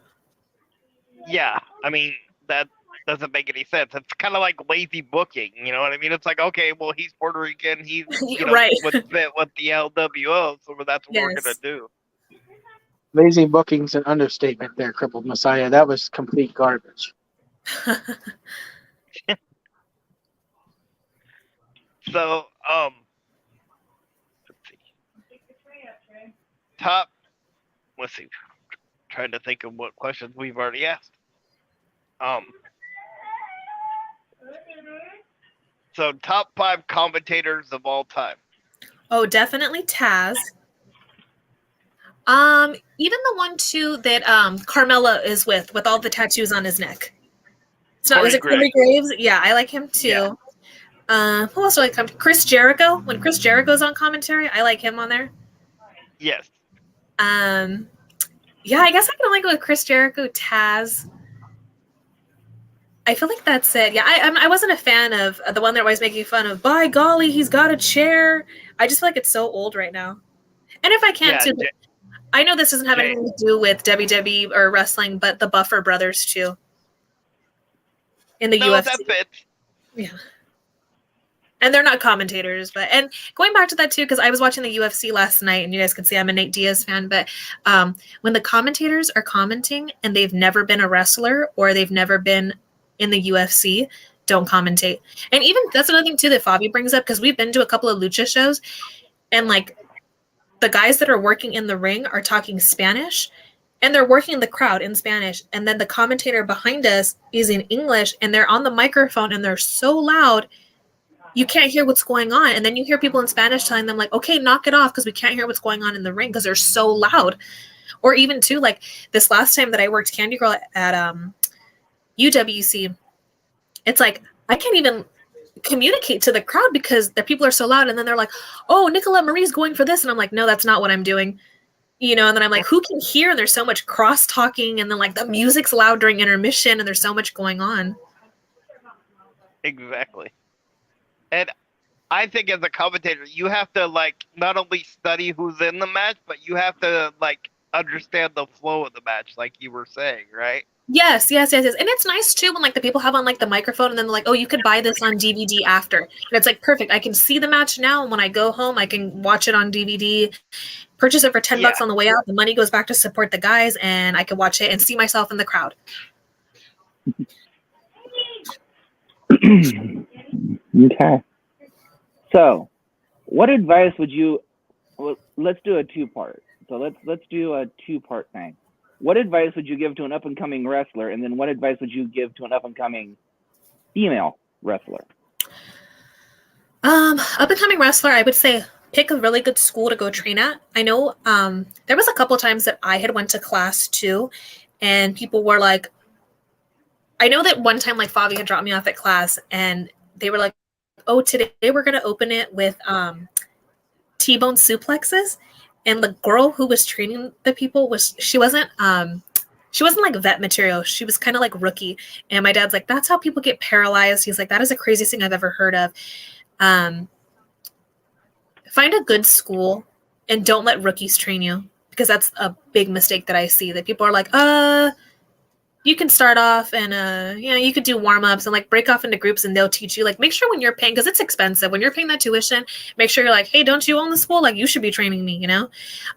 yeah. I mean, that doesn't make any sense. It's kind of like lazy booking, you know what I mean? It's like, okay, well, he's Puerto Rican, he's Right. would fit with the LWO, so that's what we're Yes. gonna do. Lazy booking's an understatement there, Crippled Messiah. That was complete garbage. So, let's see. Let's see. Trying to think of what questions we've already asked. So top 5 commentators of all time. Oh, definitely Taz. Even the one too that Carmella is with all the tattoos on his neck. So is it Corey Graves? Yeah, I like him too. Yeah. Who else do I like? Chris Jericho. When Chris Jericho's on commentary, I like him on there. Yes. Yeah, I guess I can only go with Chris Jericho, Taz. I feel like that's it. Yeah, I wasn't a fan of the one that was making fun of. By golly, he's got a chair. I just feel like it's so old right now. And if I can too, I know this doesn't have anything to do with WWE or wrestling, but the Buffer brothers too. In the UFC. That fits. Yeah. And they're not commentators, and going back to that too, because I was watching the UFC last night, and you guys can see I'm a Nate Diaz fan, but when the commentators are commenting and they've never been a wrestler or they've never been in the UFC, don't commentate. And even that's another thing too that Fabi brings up, because we've been to a couple of lucha shows, and like the guys that are working in the ring are talking Spanish, and they're working the crowd in Spanish, and then the commentator behind us is in English, and they're on the microphone and they're so loud. you can't hear what's going on. And then you hear people in Spanish telling them like, okay, knock it off because we can't hear what's going on in the ring because they're so loud. Or even too, like this last time that I worked Candy Girl at UWC, it's like I can't even communicate to the crowd because the people are so loud. And then they're like, oh, Nicolette Marie's going for this. And I'm like, no, that's not what I'm doing. You know, and then I'm like, who can hear? And there's so much cross talking. And then like the music's loud during intermission and there's so much going on. Exactly. And I think as a commentator, you have to like not only study who's in the match, but you have to like understand the flow of the match, like you were saying, right? Yes. And it's nice too when like the people have on like the microphone and then they're like, oh, you could buy this on DVD after. And it's like, perfect. I can see the match now. And when I go home, I can watch it on DVD, purchase it for $10 on the way out. The money goes back to support the guys and I can watch it and see myself in the crowd. Okay. So, what advice would you? Well, let's do a two-part. So let's do a two-part thing. What advice would you give to an up-and-coming wrestler, and then what advice would you give to an up-and-coming female wrestler? Up-and-coming wrestler, I would say pick a really good school to go train at. I know there was a couple of times that I had went to class too, and people were like, I know that one time like Fabi had dropped me off at class, and they were like, oh, today we're going to open it with T-bone suplexes. And the girl who was training the people she wasn't like vet material. She was kind of like rookie. And my dad's like, that's how people get paralyzed. He's like, that is the craziest thing I've ever heard of. Find a good school and don't let rookies train you, because that's a big mistake that I see, that people are like, you can start off and you could do warm-ups and like break off into groups and they'll teach you. Like, make sure when you're paying, because it's expensive, when you're paying that tuition, make sure you're like, hey, don't you own the school? Like, you should be training me, you know?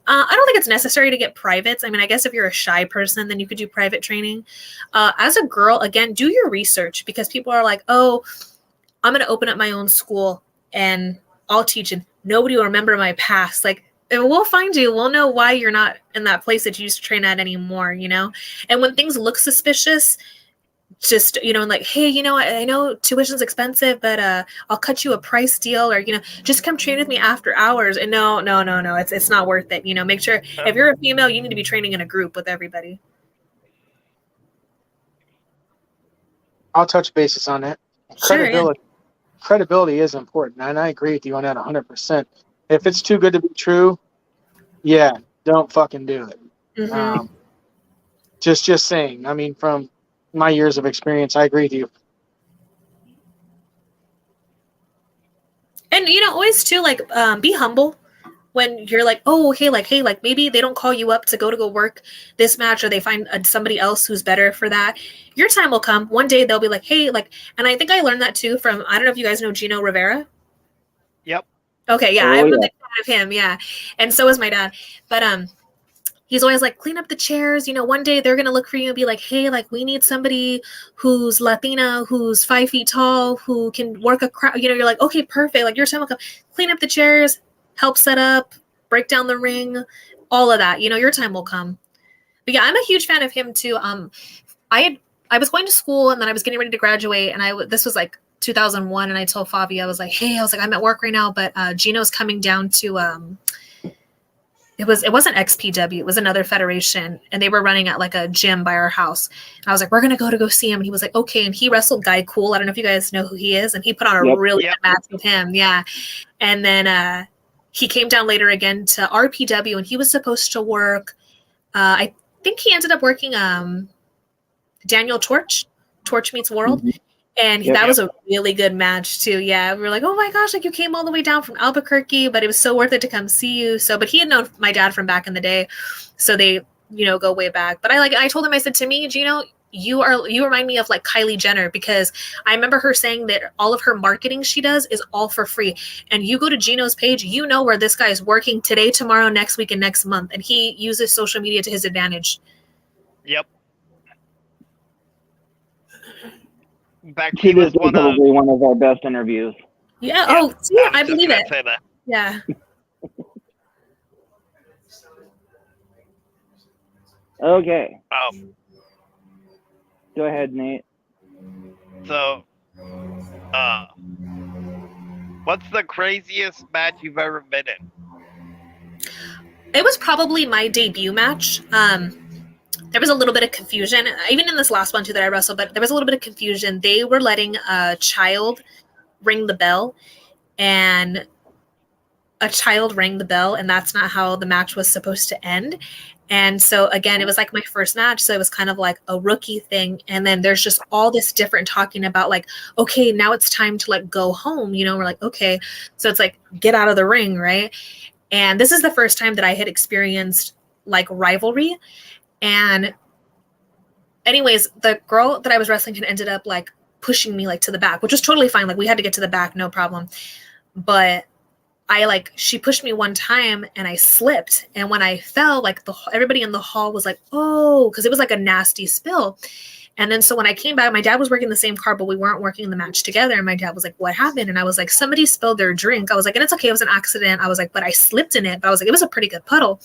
I don't think it's necessary to get privates. I mean, I guess if you're a shy person, then you could do private training. As a girl, again, do your research, because people are like, oh, I'm going to open up my own school and I'll teach, and nobody will remember my past. Like, we'll find you. We'll know why you're not in that place that you used to train at anymore, you know? And when things look suspicious, just, you know, like, hey, you know, I know tuition's expensive, but I'll cut you a price deal, or, you know, just come train with me after hours. And no, it's not worth it. You know, make sure if you're a female, you need to be training in a group with everybody. I'll touch bases on that. Credibility is important, and I agree with you on that 100%. If it's too good to be true, yeah, don't fucking do it. Mm-hmm. Just saying. I mean, from my years of experience, I agree with you. And, you know, always too, like, be humble when you're like, oh, hey, maybe they don't call you up to go work this match, or they find somebody else who's better for that. Your time will come. One day they'll be like, hey, like, and I think I learned that too from, I don't know if you guys know Gino Rivera. Yep. Okay, yeah, I'm a big fan of him, yeah. And so is my dad. But he's always like, clean up the chairs. You know, one day they're going to look for you and be like, hey, like, we need somebody who's Latina, who's 5 feet tall, who can work a crowd. You know, you're like, okay, perfect. Like, your time will come. Clean up the chairs, help set up, break down the ring, all of that. You know, your time will come. But yeah, I'm a huge fan of him too. I was going to school, and then I was getting ready to graduate, and this was like 2001, and I told Fabi, I was like, I'm at work right now, but Gino's coming down to it wasn't XPW, it was another federation, and they were running at like a gym by our house. And I was like, we're gonna go see him. And he was like, okay. And he wrestled Guy Cool. I don't know if you guys know who he is, and he put on a really good match with him. Yeah. And then he came down later again to RPW, and he was supposed to work, I think he ended up working Daniel Torch Meets World. Mm-hmm. And that was a really good match too. Yeah, we were like, oh my gosh, like, you came all the way down from Albuquerque, but it was so worth it to come see you. So, but he had known my dad from back in the day, so they, you know, go way back. But I told him, I said, to me, Gino, you remind me of like Kylie Jenner, because I remember her saying that all of her marketing she does is all for free. And you go to Gino's page, you know where this guy is working today, tomorrow, next week, and next month, and he uses social media to his advantage. Yep. Back he was probably one of our best interviews. Yeah. Oh, yeah, I believe it. Say that. Yeah. Okay. Go ahead, Nate. So, What's the craziest match you've ever been in? It was probably my debut match. There was a little bit of confusion, even in this last one too that I wrestled, but there was a little bit of confusion. They were letting a child ring the bell, and a child rang the bell, and that's not how the match was supposed to end. And so again, it was like my first match, so it was kind of like a rookie thing. And then there's just all this different talking about like, okay, now it's time to like go home. You know, we're like, okay, so it's like get out of the ring, right? And this is the first time that I had experienced like rivalry. And anyways, the girl that I was wrestling had ended up like pushing me like to the back, which was totally fine. Like we had to get to the back, no problem. But she pushed me one time and I slipped. And when I fell, like everybody in the hall was like, oh, because it was like a nasty spill. And then so when I came back, my dad was working the same car, but we weren't working the match together. And my dad was like, what happened? And I was like, somebody spilled their drink. I was like, and it's okay, it was an accident. I was like, but I slipped in it. But I was like, it was a pretty good puddle.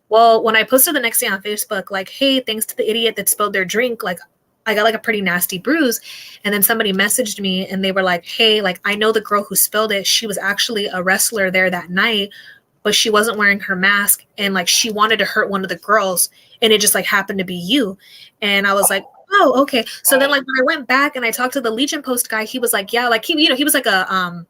Well, when I posted the next day on Facebook, like, hey, thanks to the idiot that spilled their drink, like I got like a pretty nasty bruise. And then somebody messaged me and they were like, hey, like I know the girl who spilled it. She was actually a wrestler there that night, but she wasn't wearing her mask. And like she wanted to hurt one of the girls. And it just like happened to be you. And I was like, oh, okay. So then like when I went back and I talked to the Legion Post guy, he was like, yeah, like he was like a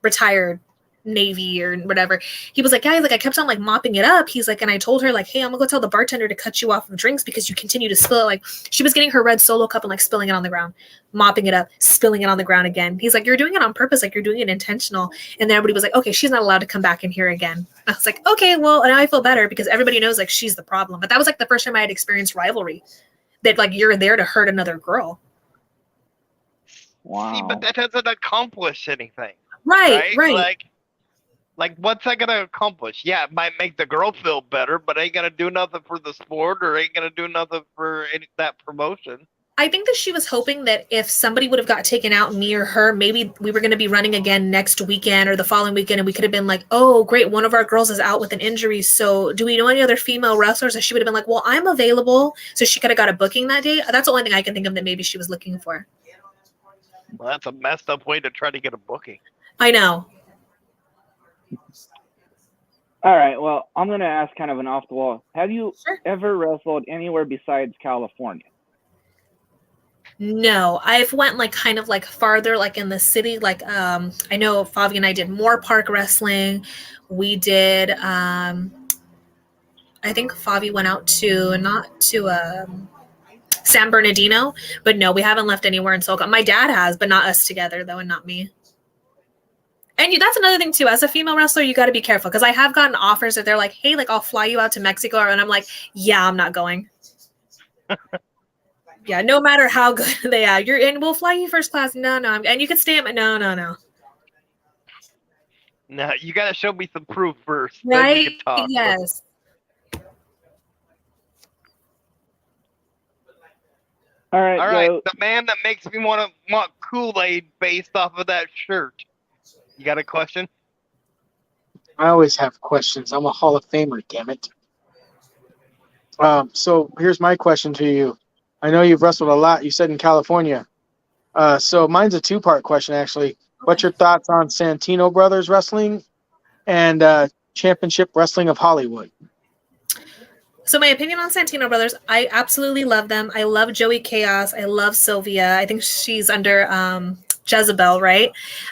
retired Navy or whatever. He was like, yeah, he's like, I kept on like mopping it up. He's like, and I told her like, hey, I'm gonna go tell the bartender to cut you off of drinks because you continue to spill it. Like she was getting her red Solo cup and like spilling it on the ground, mopping it up, spilling it on the ground again. He's like, you're doing it on purpose, like you're doing it intentional. And then everybody was like, okay, she's not allowed to come back in here again. I was like, okay, well, now I feel better because everybody knows like she's the problem. But that was like the first time I had experienced rivalry, that like you're there to hurt another girl. Wow. See, but that doesn't accomplish anything. Right. Like, what's that gonna accomplish? Yeah, it might make the girl feel better, but ain't gonna do nothing for the sport or ain't gonna do nothing for that promotion. I think that she was hoping that if somebody would have got taken out, me or her, maybe we were going to be running again next weekend or the following weekend, and we could have been like, oh, great, one of our girls is out with an injury, so do we know any other female wrestlers? And she would have been like, well, I'm available. So she could have got a booking that day. That's the only thing I can think of that maybe she was looking for. Well, that's a messed up way to try to get a booking. I know. All right. Well, I'm going to ask kind of an off the wall. Have you Sure. ever wrestled anywhere besides California? No, I've went like kind of like farther, like in the city. Like I know Favi and I did Moore Park wrestling. We did I think Favi went out to not to San Bernardino, but no, we haven't left anywhere in SoCal. My dad has, but not us together though, and not me. And that's another thing too. As a female wrestler, you got to be careful because I have gotten offers that they're like, "Hey, like I'll fly you out to Mexico," and I'm like, "Yeah, I'm not going." Yeah, no matter how good they are, you're in. We'll fly you first class. No, and you can stay at no. No, you gotta show me some proof first. Then Right? you can talk. Yes. All right. All right, So, the man that makes me want Kool-Aid based off of that shirt. You got a question? I always have questions. I'm a Hall of Famer, damn it. So here's my question to you. I know you've wrestled a lot. You said in California. So mine's a two-part question, actually. What's your thoughts on Santino Brothers Wrestling and Championship Wrestling of Hollywood? So my opinion on Santino Brothers, I absolutely love them. I love Joey Chaos. I love Sylvia. I think she's under Jezebel, right?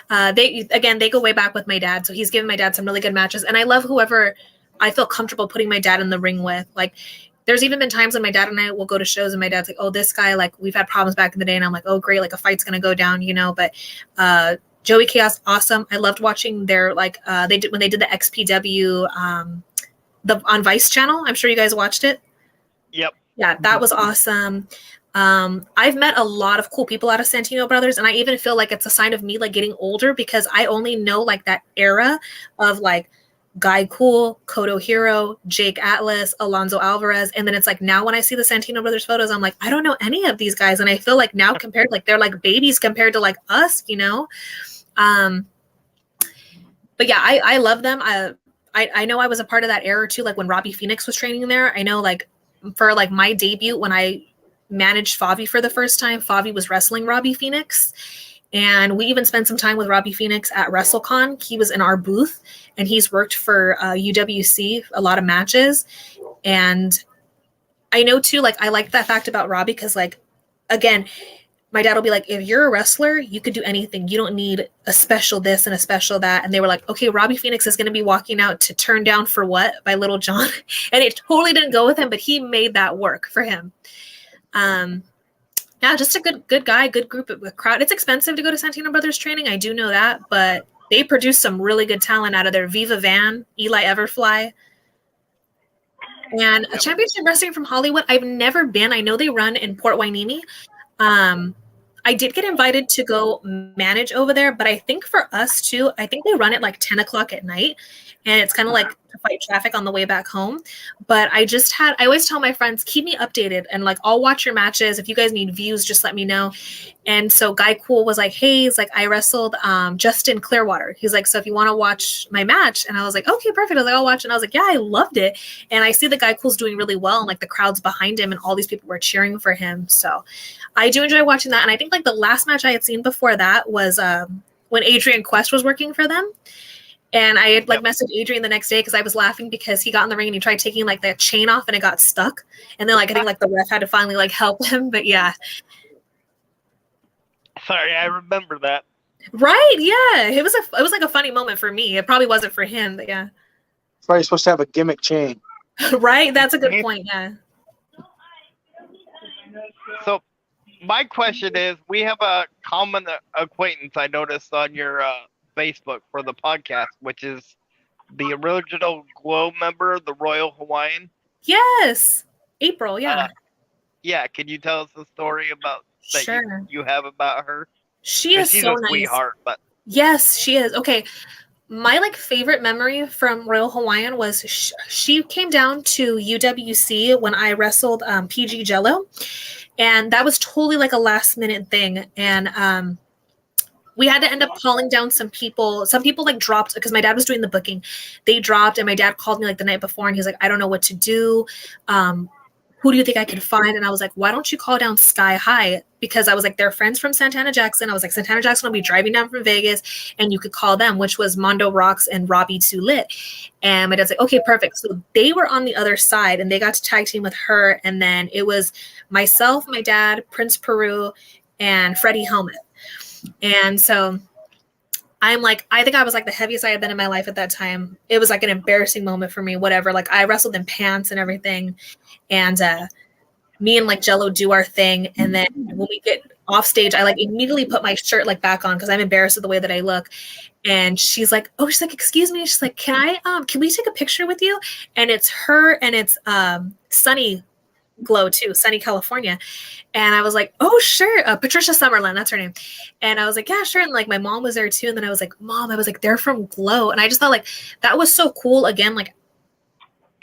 They go way back with my dad. So he's given my dad some really good matches. And I love whoever I feel comfortable putting my dad in the ring with. Like there's even been times when my dad and I will go to shows and my dad's like, oh, this guy, like we've had problems back in the day. And I'm like, oh, great. Like a fight's going to go down, but Joey Chaos, awesome. I loved watching their, when they did the XPW, on Vice channel. I'm sure you guys watched it. Yep. Yeah, that was awesome. I've met a lot of cool people out of Santino Brothers, and I even feel like it's a sign of me like getting older because I only know like that era of like Guy Cool, Kodo Hiro, Jake Atlas, Alonzo Alvarez, and then it's like now when I see the Santino Brothers photos, I'm like, I don't know any of these guys, and I feel like now compared, like they're like babies compared to like us, But yeah, I love them. I know I was a part of that era too, like when Robbie Phoenix was training there. I know like for like my debut when I managed Favi for the first time, Favi was wrestling Robbie Phoenix. And we even spent some time with Robbie Phoenix at WrestleCon. He was in our booth, and he's worked for UWC, a lot of matches. And I know too, like, I like that fact about Robbie because, like, again, my dad will be like, if you're a wrestler, you could do anything. You don't need a special this and a special that. And they were like, okay, Robbie Phoenix is going to be walking out to Turn Down for What by Little John. And it totally didn't go with him, but he made that work for him. Yeah, just a good guy, good group of crowd. It's expensive to go to Santino Brothers training. I do know that, but they produce some really good talent out of there. Viva Van, Eli Everfly. And a championship wrestling from Hollywood. I've never been. I know they run in Port Hueneme. I did get invited to go manage over there, but I think for us too, I think they run at like 10 o'clock at night, and it's kind of like to fight traffic on the way back home. But I always tell my friends, keep me updated, and like, I'll watch your matches. If you guys need views, just let me know. And so Guy Cool was like, hey, he's like, I wrestled Justin Clearwater. He's like, so if you want to watch my match, and I was like, okay, perfect. I was like, I'll watch. And I was like, yeah, I loved it. And I see the Guy Cool's doing really well, and like the crowd's behind him, and all these people were cheering for him. So I do enjoy watching that. And I think like the last match I had seen before that was when Adrian Quest was working for them. And I had like messaged Adrian the next day because I was laughing because he got in the ring and he tried taking like the chain off and it got stuck. And then like I think like the ref had to finally like help him. But yeah. Sorry, I remember that. Right, yeah. It was like a funny moment for me. It probably wasn't for him, but yeah. It's probably supposed to have a gimmick chain. Right? That's a good point, yeah. So my question is, we have a common acquaintance I noticed on your Facebook for the podcast, which is the original Glow member, the Royal Hawaiian. Yes. April, yeah. Yeah, can you tell us the story about that Sure. you have about her? She is She's so a nice. sweetheart, but Yes, she is. Okay. My like favorite memory from Royal Hawaiian was she came down to UWC when I wrestled PG Jello, and that was totally like a last minute thing. And we had to end up calling down some people. Some people like dropped because my dad was doing the booking. They dropped, and my dad called me like the night before, and he's like, I don't know what to do. Who do you think I can find? And I was like, why don't you call down Sky High? Because I was like, they're friends from Santana Jackson. I was like, Santana Jackson will be driving down from Vegas, and you could call them, which was Mondo Rocks and Robbie Too Lit. And my dad's like, okay, perfect. So they were on the other side, and they got to tag team with her. And then it was myself, my dad, Prince Peru, and Freddie Helmuth. And so I'm like, I think I was like the heaviest I had been in my life at that time. It was like an embarrassing moment for me, whatever. Like I wrestled in pants and everything. And me and like Jello do our thing. And then when we get off stage, I like immediately put my shirt like back on because I'm embarrassed of the way that I look. And she's like, excuse me. She's like, can we take a picture with you? And it's her and it's Sunny Glow too, Sunny California. And I was like, oh sure, Patricia Summerlin, that's her name. And I was like, yeah, sure. And like my mom was there too. And then I was like, Mom, I was like, they're from Glow. And I just thought like that was so cool. Again, like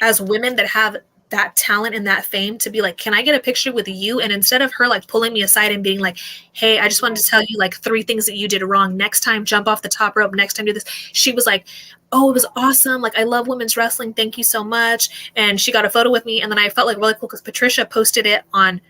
as women that have that talent and that fame to be like, can I get a picture with you? And instead of her like pulling me aside and being like, hey, I just wanted to tell you like 3 things that you did wrong. Next time, jump off the top rope. Next time, do this. She was like, oh, it was awesome. Like, I love women's wrestling. Thank you so much. And she got a photo with me. And then I felt like really cool because Patricia posted it on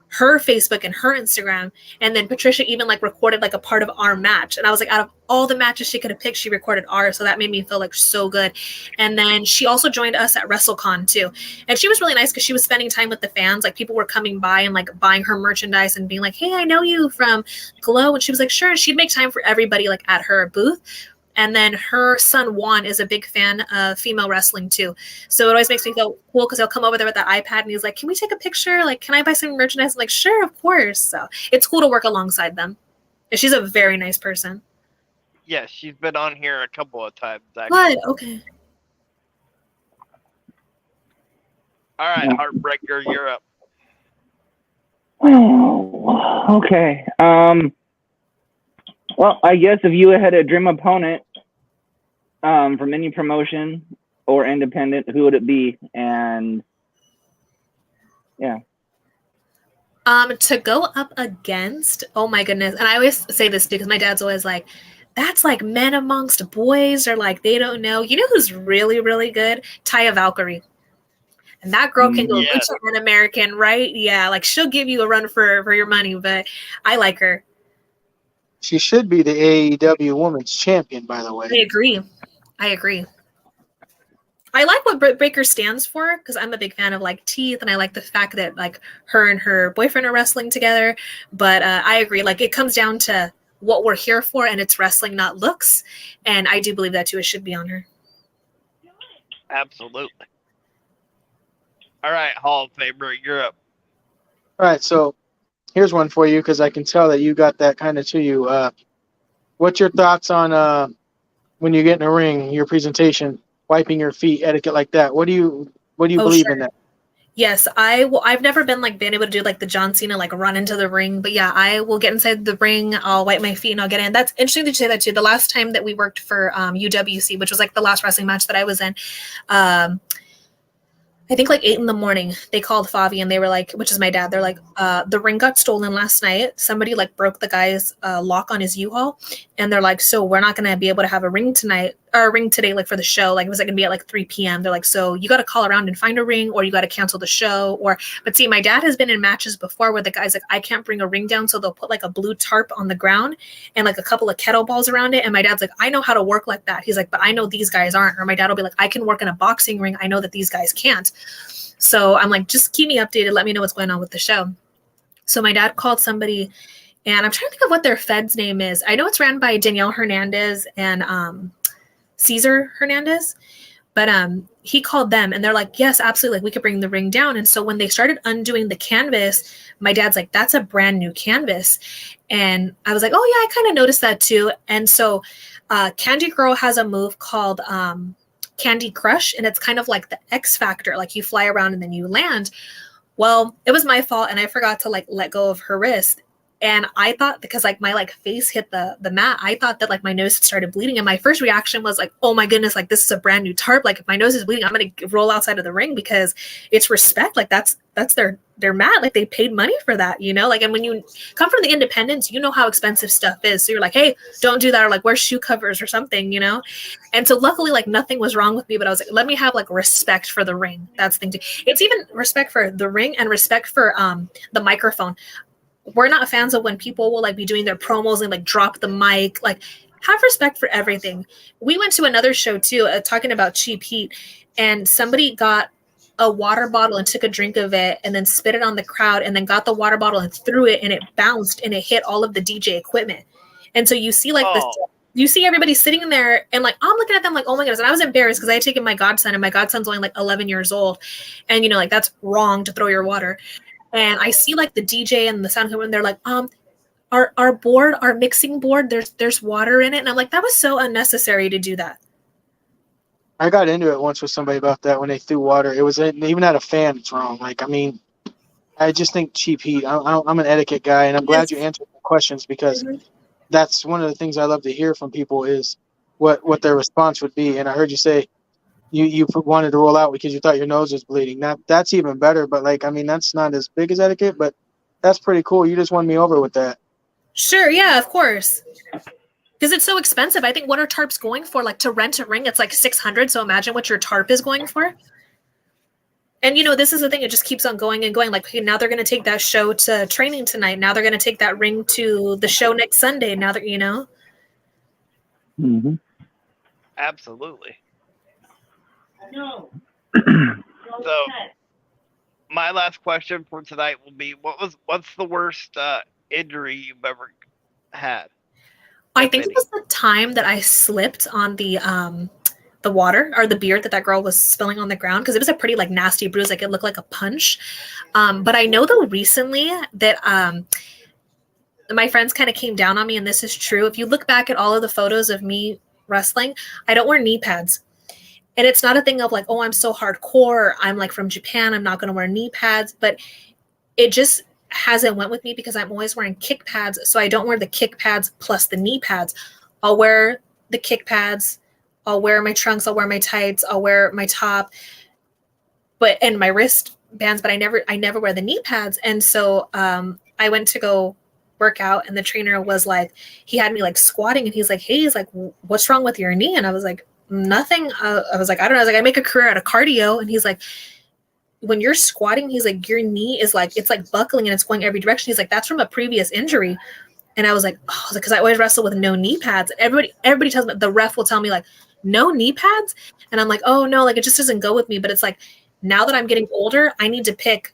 her Facebook and her Instagram. And then Patricia even like recorded like a part of our match. And I was like, out of all the matches she could have picked, she recorded ours. So that made me feel like so good. And then she also joined us at WrestleCon too. And she was really nice because she was spending time with the fans. Like people were coming by and like buying her merchandise and being like, hey, I know you from Glow. And she was like, sure. And she'd make time for everybody like at her booth. And then her son, Juan, is a big fan of female wrestling, too. So it always makes me feel cool because he'll come over there with that iPad and he's like, can we take a picture? Like, can I buy some merchandise? I'm like, sure, of course. So it's cool to work alongside them. And she's a very nice person. Yeah, she's been on here a couple of times, actually. Good, okay. All right, Heartbreaker, you're up. Oh, okay. Well, I guess if you had a dream opponent from any promotion or independent, who would it be? And yeah. To go up against, oh my goodness. And I always say this because my dad's always like, that's like men amongst boys, or like they don't know. You know who's really, really good? Taya Valkyrie. And that girl can go Yes. an American, right? Yeah, like she'll give you a run for your money, but I like her. She should be the AEW Women's Champion, by the way. I agree. I like what Britt Baker stands for because I'm a big fan of like teeth, and I like the fact that like her and her boyfriend are wrestling together. But I agree, like it comes down to what we're here for, and it's wrestling, not looks. And I do believe that too. It should be on her. Absolutely. All right, Hall of Famer, you're up. All right, so here's one for you because I can tell that you got that kind of to you. What's your thoughts on when you get in a ring, your presentation, wiping your feet, etiquette like that? What do you believe sure. in that? Yes, I've never been able to do like the John Cena like run into the ring, but yeah, I will get inside the ring. I'll wipe my feet and I'll get in. That's interesting to say that too. The last time that we worked for UWC, which was like the last wrestling match that I was in, I think like 8 a.m, they called Favi and they were like, which is my dad. They're like, the ring got stolen last night. Somebody like broke the guy's lock on his U-Haul. And they're like, so we're not going to be able to have a ring tonight or a ring today, like for the show. Like it was like going to be at like 3 p.m. They're like, so you got to call around and find a ring or you got to cancel the show but see, my dad has been in matches before where the guy's like, I can't bring a ring down. So they'll put like a blue tarp on the ground and like a couple of kettlebells around it. And my dad's like, I know how to work like that. He's like, but I know these guys aren't. Or my dad will be like, I can work in a boxing ring. I know that these guys can't. So I'm like, just keep me updated. Let me know what's going on with the show. So my dad called somebody, and I'm trying to think of what their Fed's name is. I know it's ran by Danielle Hernandez and Cesar Hernandez, but he called them, and they're like, yes, absolutely. Like, we could bring the ring down. And so when they started undoing the canvas, my dad's like, that's a brand new canvas. And I was like, oh, yeah, I kind of noticed that too. And so Candy Girl has a move called Candy Crush, and it's kind of like the X Factor, like you fly around and then you land. Well, it was my fault, and I forgot to like let go of her wrist. And I thought, because like my like face hit the mat, I thought that like my nose started bleeding. And my first reaction was like, oh my goodness, like this is a brand new tarp. Like if my nose is bleeding, I'm going to roll outside of the ring because it's respect. Like that's their mat. Like they paid money for that, you know? Like, and when you come from the independents, you know how expensive stuff is. So you're like, hey, don't do that. Or like wear shoe covers or something, you know? And so luckily, like nothing was wrong with me, but I was like, let me have like respect for the ring. That's the thing too. It's even respect for the ring and respect for the microphone. We're not fans of when people will like be doing their promos and like drop the mic. Like have respect for everything. We went to another show too, talking about cheap heat, and somebody got a water bottle and took a drink of it and then spit it on the crowd and then got the water bottle and threw it, and it bounced and it hit all of the DJ equipment. And so you see like this, you see everybody sitting in there, and like I'm looking at them like, oh my goodness. And I was embarrassed because I had taken my godson, and my godson's only like 11 years old. And you know, like that's wrong to throw your water. And I see like the DJ and the sound equipment, and they're like, our board, our mixing board, there's water in it. And I'm like, that was so unnecessary to do that. I got into it once with somebody about that when they threw water. It was even at a fan, it's wrong. Like, I mean, I just think cheap heat. I'm an etiquette guy, and I'm glad you answered the questions because that's one of the things I love to hear from people is what their response would be. And I heard you say you wanted to roll out because you thought your nose was bleeding. That's even better. But like, I mean, that's not as big as etiquette, but that's pretty cool. You just won me over with that. Sure, yeah, of course. Because it's so expensive. I think what are tarps going for? Like to rent a ring, it's like $600. So imagine what your tarp is going for. And you know, this is the thing. It just keeps on going and going. Like, okay, now they're going to take that show to training tonight. Now they're going to take that ring to the show next Sunday. Now that you know. Mm-hmm. Absolutely. No. So, my last question for tonight will be: what's the worst injury you've ever had? I think it was the time that I slipped on the water or the beer that girl was spilling on the ground, because it was a pretty like nasty bruise. Like it looked like a punch. But I know though recently that my friends kind of came down on me, and this is true. If you look back at all of the photos of me wrestling, I don't wear knee pads. And it's not a thing of like, oh, I'm so hardcore. I'm like from Japan. I'm not going to wear knee pads. But it just hasn't went with me because I'm always wearing kick pads. So I don't wear the kick pads plus the knee pads. I'll wear the kick pads. I'll wear my trunks. I'll wear my tights. I'll wear my top. And my wrist bands. But I never wear the knee pads. And so I went to go work out, and the trainer was like, he had me like squatting, and he's like, hey, he's like, what's wrong with your knee? And I was like, nothing. I was like, I don't know. I was like, I make a career out of cardio. And he's like, when you're squatting, he's like, your knee is like, it's like buckling and it's going every direction. He's like, that's from a previous injury. And I was like, oh, because I always wrestle with no knee pads. Everybody tells me, the ref will tell me like, no knee pads. And I'm like, oh no, like it just doesn't go with me. But it's like, now that I'm getting older, I need to pick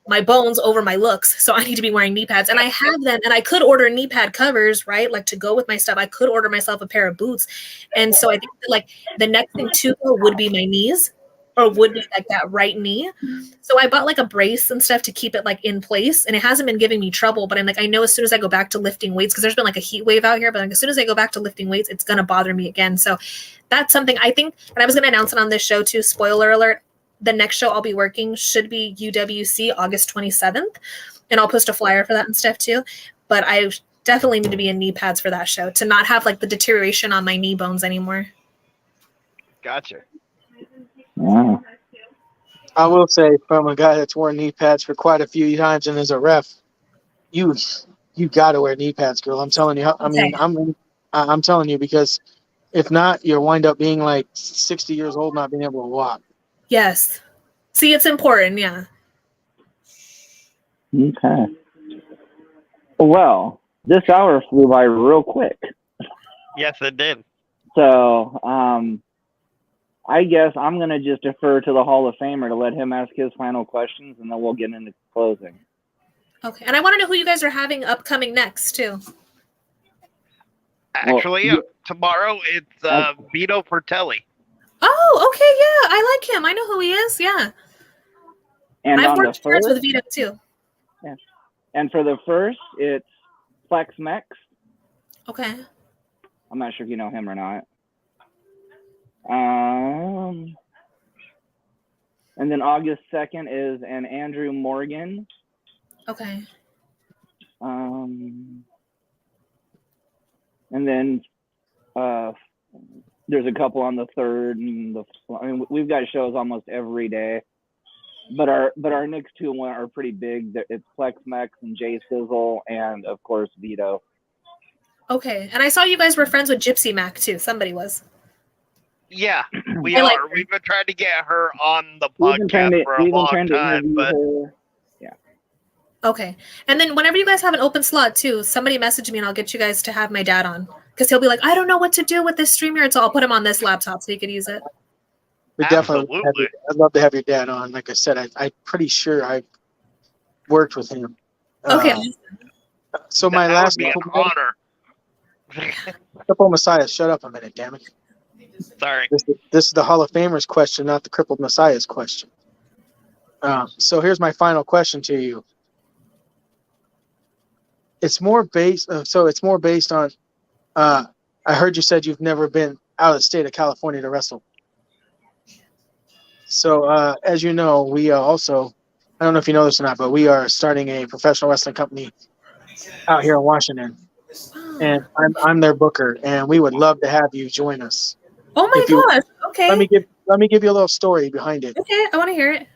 my bones over my looks. So I need to be wearing knee pads. And I have them, and I could order knee pad covers, right? Like to go with my stuff. I could order myself a pair of boots. And so I think that like the next thing to go would be my knees, or would be like that right knee. So I bought like a brace and stuff to keep it like in place. And it hasn't been giving me trouble, but I'm like, I know as soon as I go back to lifting weights, because there's been like a heat wave out here, but like as soon as I go back to lifting weights, it's going to bother me again. So that's something I think, and I was going to announce it on this show too, spoiler alert, the next show I'll be working should be UWC August 27th. And I'll post a flyer for that and stuff too. But I definitely need to be in knee pads for that show to not have like the deterioration on my knee bones anymore. Gotcha. Wow. I will say, from a guy that's worn knee pads for quite a few times and as a ref, you got to wear knee pads, girl. I'm telling you. I mean, I'm telling you, because if not, you'll wind up being like 60 years old, not being able to walk. Yes. See, it's important. Yeah. Okay. Well, this hour flew by real quick. Yes, it did. So, I guess I'm going to just defer to the Hall of Famer to let him ask his final questions, and then we'll get into closing. Okay. And I want to know who you guys are having upcoming next too. Actually, tomorrow it's Vito Fratelli. Oh, okay. Yeah. I like him. I know who he is. Yeah. And I've on worked the cards first, with Vito too. yeah. And for the first, it's Flex Mex. Okay. I'm not sure if you know him or not. And then August 2nd is an Andrew Morgan. Okay. And then there's a couple on the 3rd, and I mean, we've got shows almost every day. But our next two are pretty big. It's Flex Mex and Jay Sizzle, and of course Vito. Okay. And I saw you guys were friends with Gypsy Mac too. Somebody was. Yeah, we I like are. We've been trying to get her on the We've been trying podcast for a long time, interview but her. Okay. And then whenever you guys have an open slot too, somebody message me and I'll get you guys to have my dad on. Because he'll be like, I don't know what to do with this StreamYard, so I'll put him on this laptop so he could use it. We definitely. I'd love to have your dad on. Like I said, I'm pretty sure I worked with him. Okay. So my that last would be an honor. Crippled Messiah, shut up a minute, damn it. Sorry. This is the Hall of Famers question, not the Crippled Messiah's question. So here's my final question to you. It's more based on. I heard you said you've never been out of the state of California to wrestle. So as you know, we also, I don't know if you know this or not, but we are starting a professional wrestling company out here in Washington, and I'm their booker, and we would love to have you join us. Oh my gosh. Okay. Let me give you a little story behind it. Okay, I want to hear it.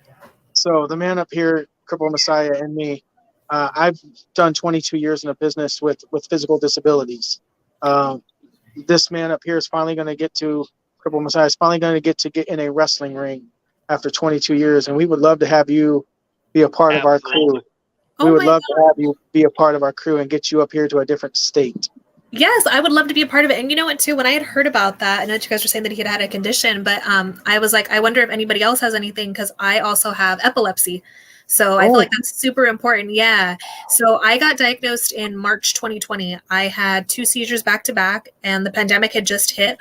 So the man up here, Crippled Messiah, and me, I've done 22 years in a business with physical disabilities. This man up here is finally going to get to, Crippled Messiah is finally going to get in a wrestling ring after 22 years, and we would love to have you be a part of our crew. We would love to have you be a part of our crew and get you up here to a different state. Yes, I would love to be a part of it. And you know what, too? When I had heard about that, I know that you guys were saying that he had a condition, but I was like, I wonder if anybody else has anything, because I also have epilepsy. So I feel like that's super important. Yeah. So I got diagnosed in March 2020. I had 2 seizures back to back, and the pandemic had just hit.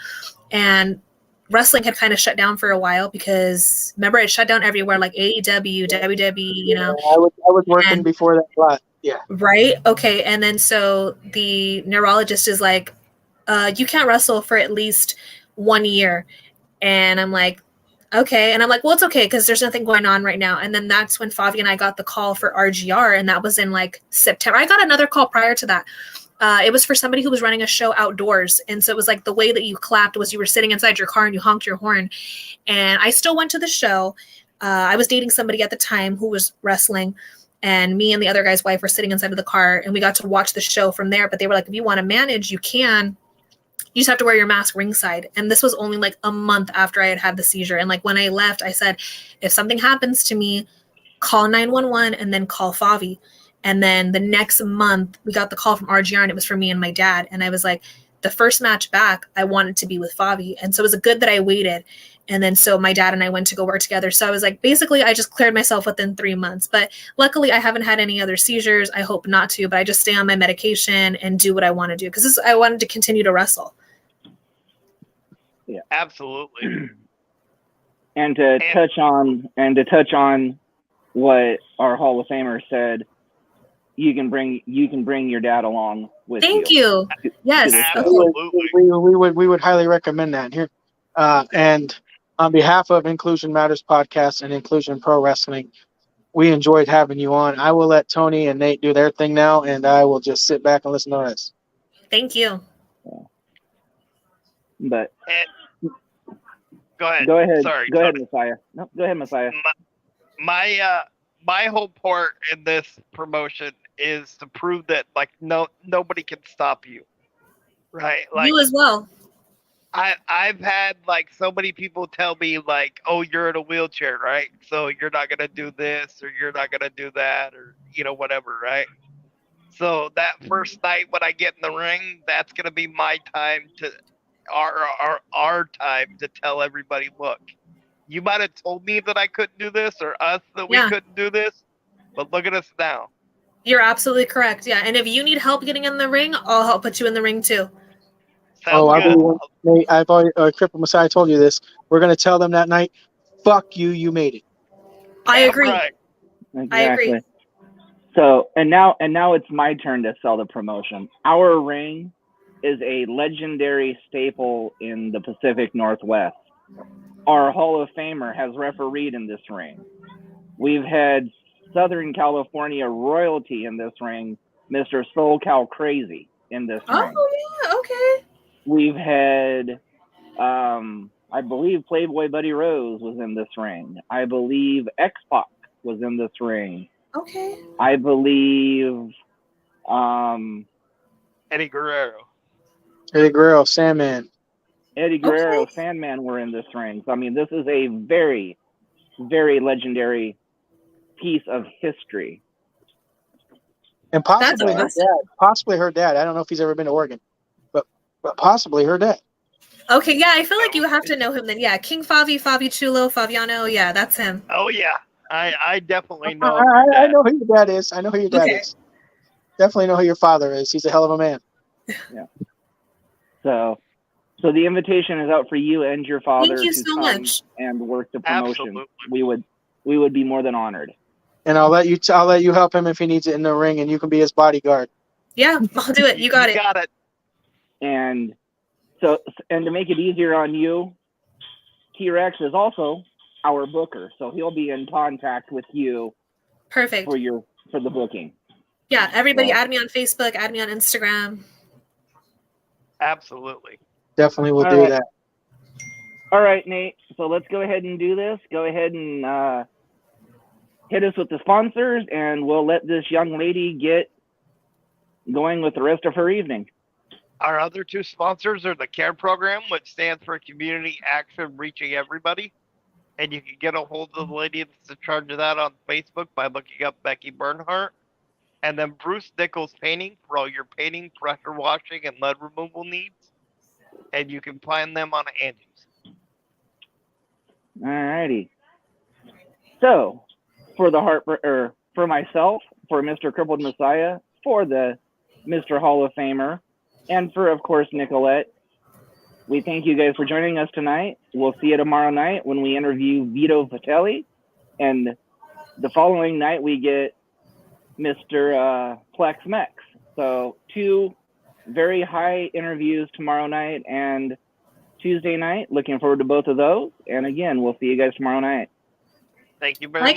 And wrestling had kind of shut down for a while because, remember, it shut down everywhere, like AEW, WWE, you know. I was working before that a lot. Yeah. Right. Okay. And then so the neurologist is like, you can't wrestle for at least 1 year. And I'm like, okay. And I'm like, well, it's okay, because there's nothing going on right now. And then that's when Favi and I got the call for RGR. And that was in like September. I got another call prior to that. It was for somebody who was running a show outdoors. And so it was like the way that you clapped was you were sitting inside your car and you honked your horn. And I still went to the show. I was dating somebody at the time who was wrestling. And me and the other guy's wife were sitting inside of the car, and we got to watch the show from there. But they were like, if you want to manage, you can. You just have to wear your mask ringside. And this was only like a month after I had had the seizure. And like when I left, I said, if something happens to me, call 911 and then call Favi. And then the next month, we got the call from RGR, and it was for me and my dad. And I was like, the first match back, I wanted to be with Favi. And so it was good that I waited. And then so my dad and I went to go work together. So I was like, basically, I just cleared myself within 3 months. But luckily, I haven't had any other seizures. I hope not to, but I just stay on my medication and do what I want to do because I wanted to continue to wrestle. Yeah, Absolutely. and to touch on what our Hall of Famer said, you can bring your dad along with you. Thank you. Yes. Absolutely. We would highly recommend that here. And on behalf of Inclusion Matters Podcast and Inclusion Pro Wrestling, we enjoyed having you on. I will let Tony and Nate do their thing now, and I will just sit back and listen to this. Thank you. But Go ahead. go ahead. Sorry. Go ahead, Tony. Messiah. No, go ahead, Messiah. My whole part in this promotion is to prove that like nobody can stop you, right? Like You as well. I've had like so many people tell me like, oh, you're in a wheelchair, right? So you're not gonna do this or you're not gonna do that or whatever, right? So that first night when I get in the ring, that's gonna be my time to our time to tell everybody, look, you might have told me that I couldn't do this or us that we couldn't do this, but look at us now. You're absolutely correct. Yeah. And if you need help getting in the ring, I'll help put you in the ring too. Sounds good. Nate, I've already, Cripple Messiah told you this. We're going to tell them that night, fuck you, you made it. I agree. Right. Exactly. I agree. So and now it's my turn to sell the promotion. Our ring is a legendary staple in the Pacific Northwest. Our Hall of Famer has refereed in this ring. We've had Southern California royalty in this ring, Mr. Soul Cow Crazy in this ring. Oh yeah, okay. We've had, I believe Playboy Buddy Rose was in this ring. I believe X-Pac was in this ring. Okay. I believe, Eddie Guerrero. Eddie Guerrero, Sandman. Eddie Guerrero, Okay. Sandman were in this ring. So, I mean, this is a very, very legendary piece of history. And possibly her awesome. dad. Possibly her dad. I don't know if he's ever been to Oregon, but possibly her dad. Okay, yeah, I feel like you have to know him then. Yeah, King Favi, Favi Chulo, Fabiano. Yeah, that's him. Oh yeah, I definitely know. I know who your dad is. I know who your dad is. Definitely know who your father is. He's a hell of a man. Yeah. So the invitation is out for you and your father Thank you to so come much. and work the promotion. Absolutely. We would be more than honored. And I'll let you help him if he needs it in the ring, and you can be his bodyguard. Yeah, I'll do it. You got it. Got it. And so, and to make it easier on you, T-Rex is also our booker, so he'll be in contact with you Perfect. for the booking. Yeah, everybody So- add me on Facebook, add me on Instagram. Absolutely. Definitely will All do right. that. All right, Nate. So let's go ahead and do this. Go ahead and hit us with the sponsors, and we'll let this young lady get going with the rest of her evening. Our other two sponsors are the CARE program, which stands for Community Action Reaching Everybody. And you can get a hold of the lady that's in charge of that on Facebook by looking up Becky Bernhardt. And then Bruce Nichols Painting for all your painting, pressure washing, and lead removal needs. And you can find them on Angie's. All righty. So, for myself, for Mr. Crippled Messiah, for the Mr. Hall of Famer, and for, of course, Nicolette, we thank you guys for joining us tonight. We'll see you tomorrow night when we interview Vito Vitelli, and the following night we get Mr. Plex Mex. So 2 very high interviews tomorrow night and Tuesday night. Looking forward to both of those. And again, we'll see you guys tomorrow night. Thank you very Bye, much.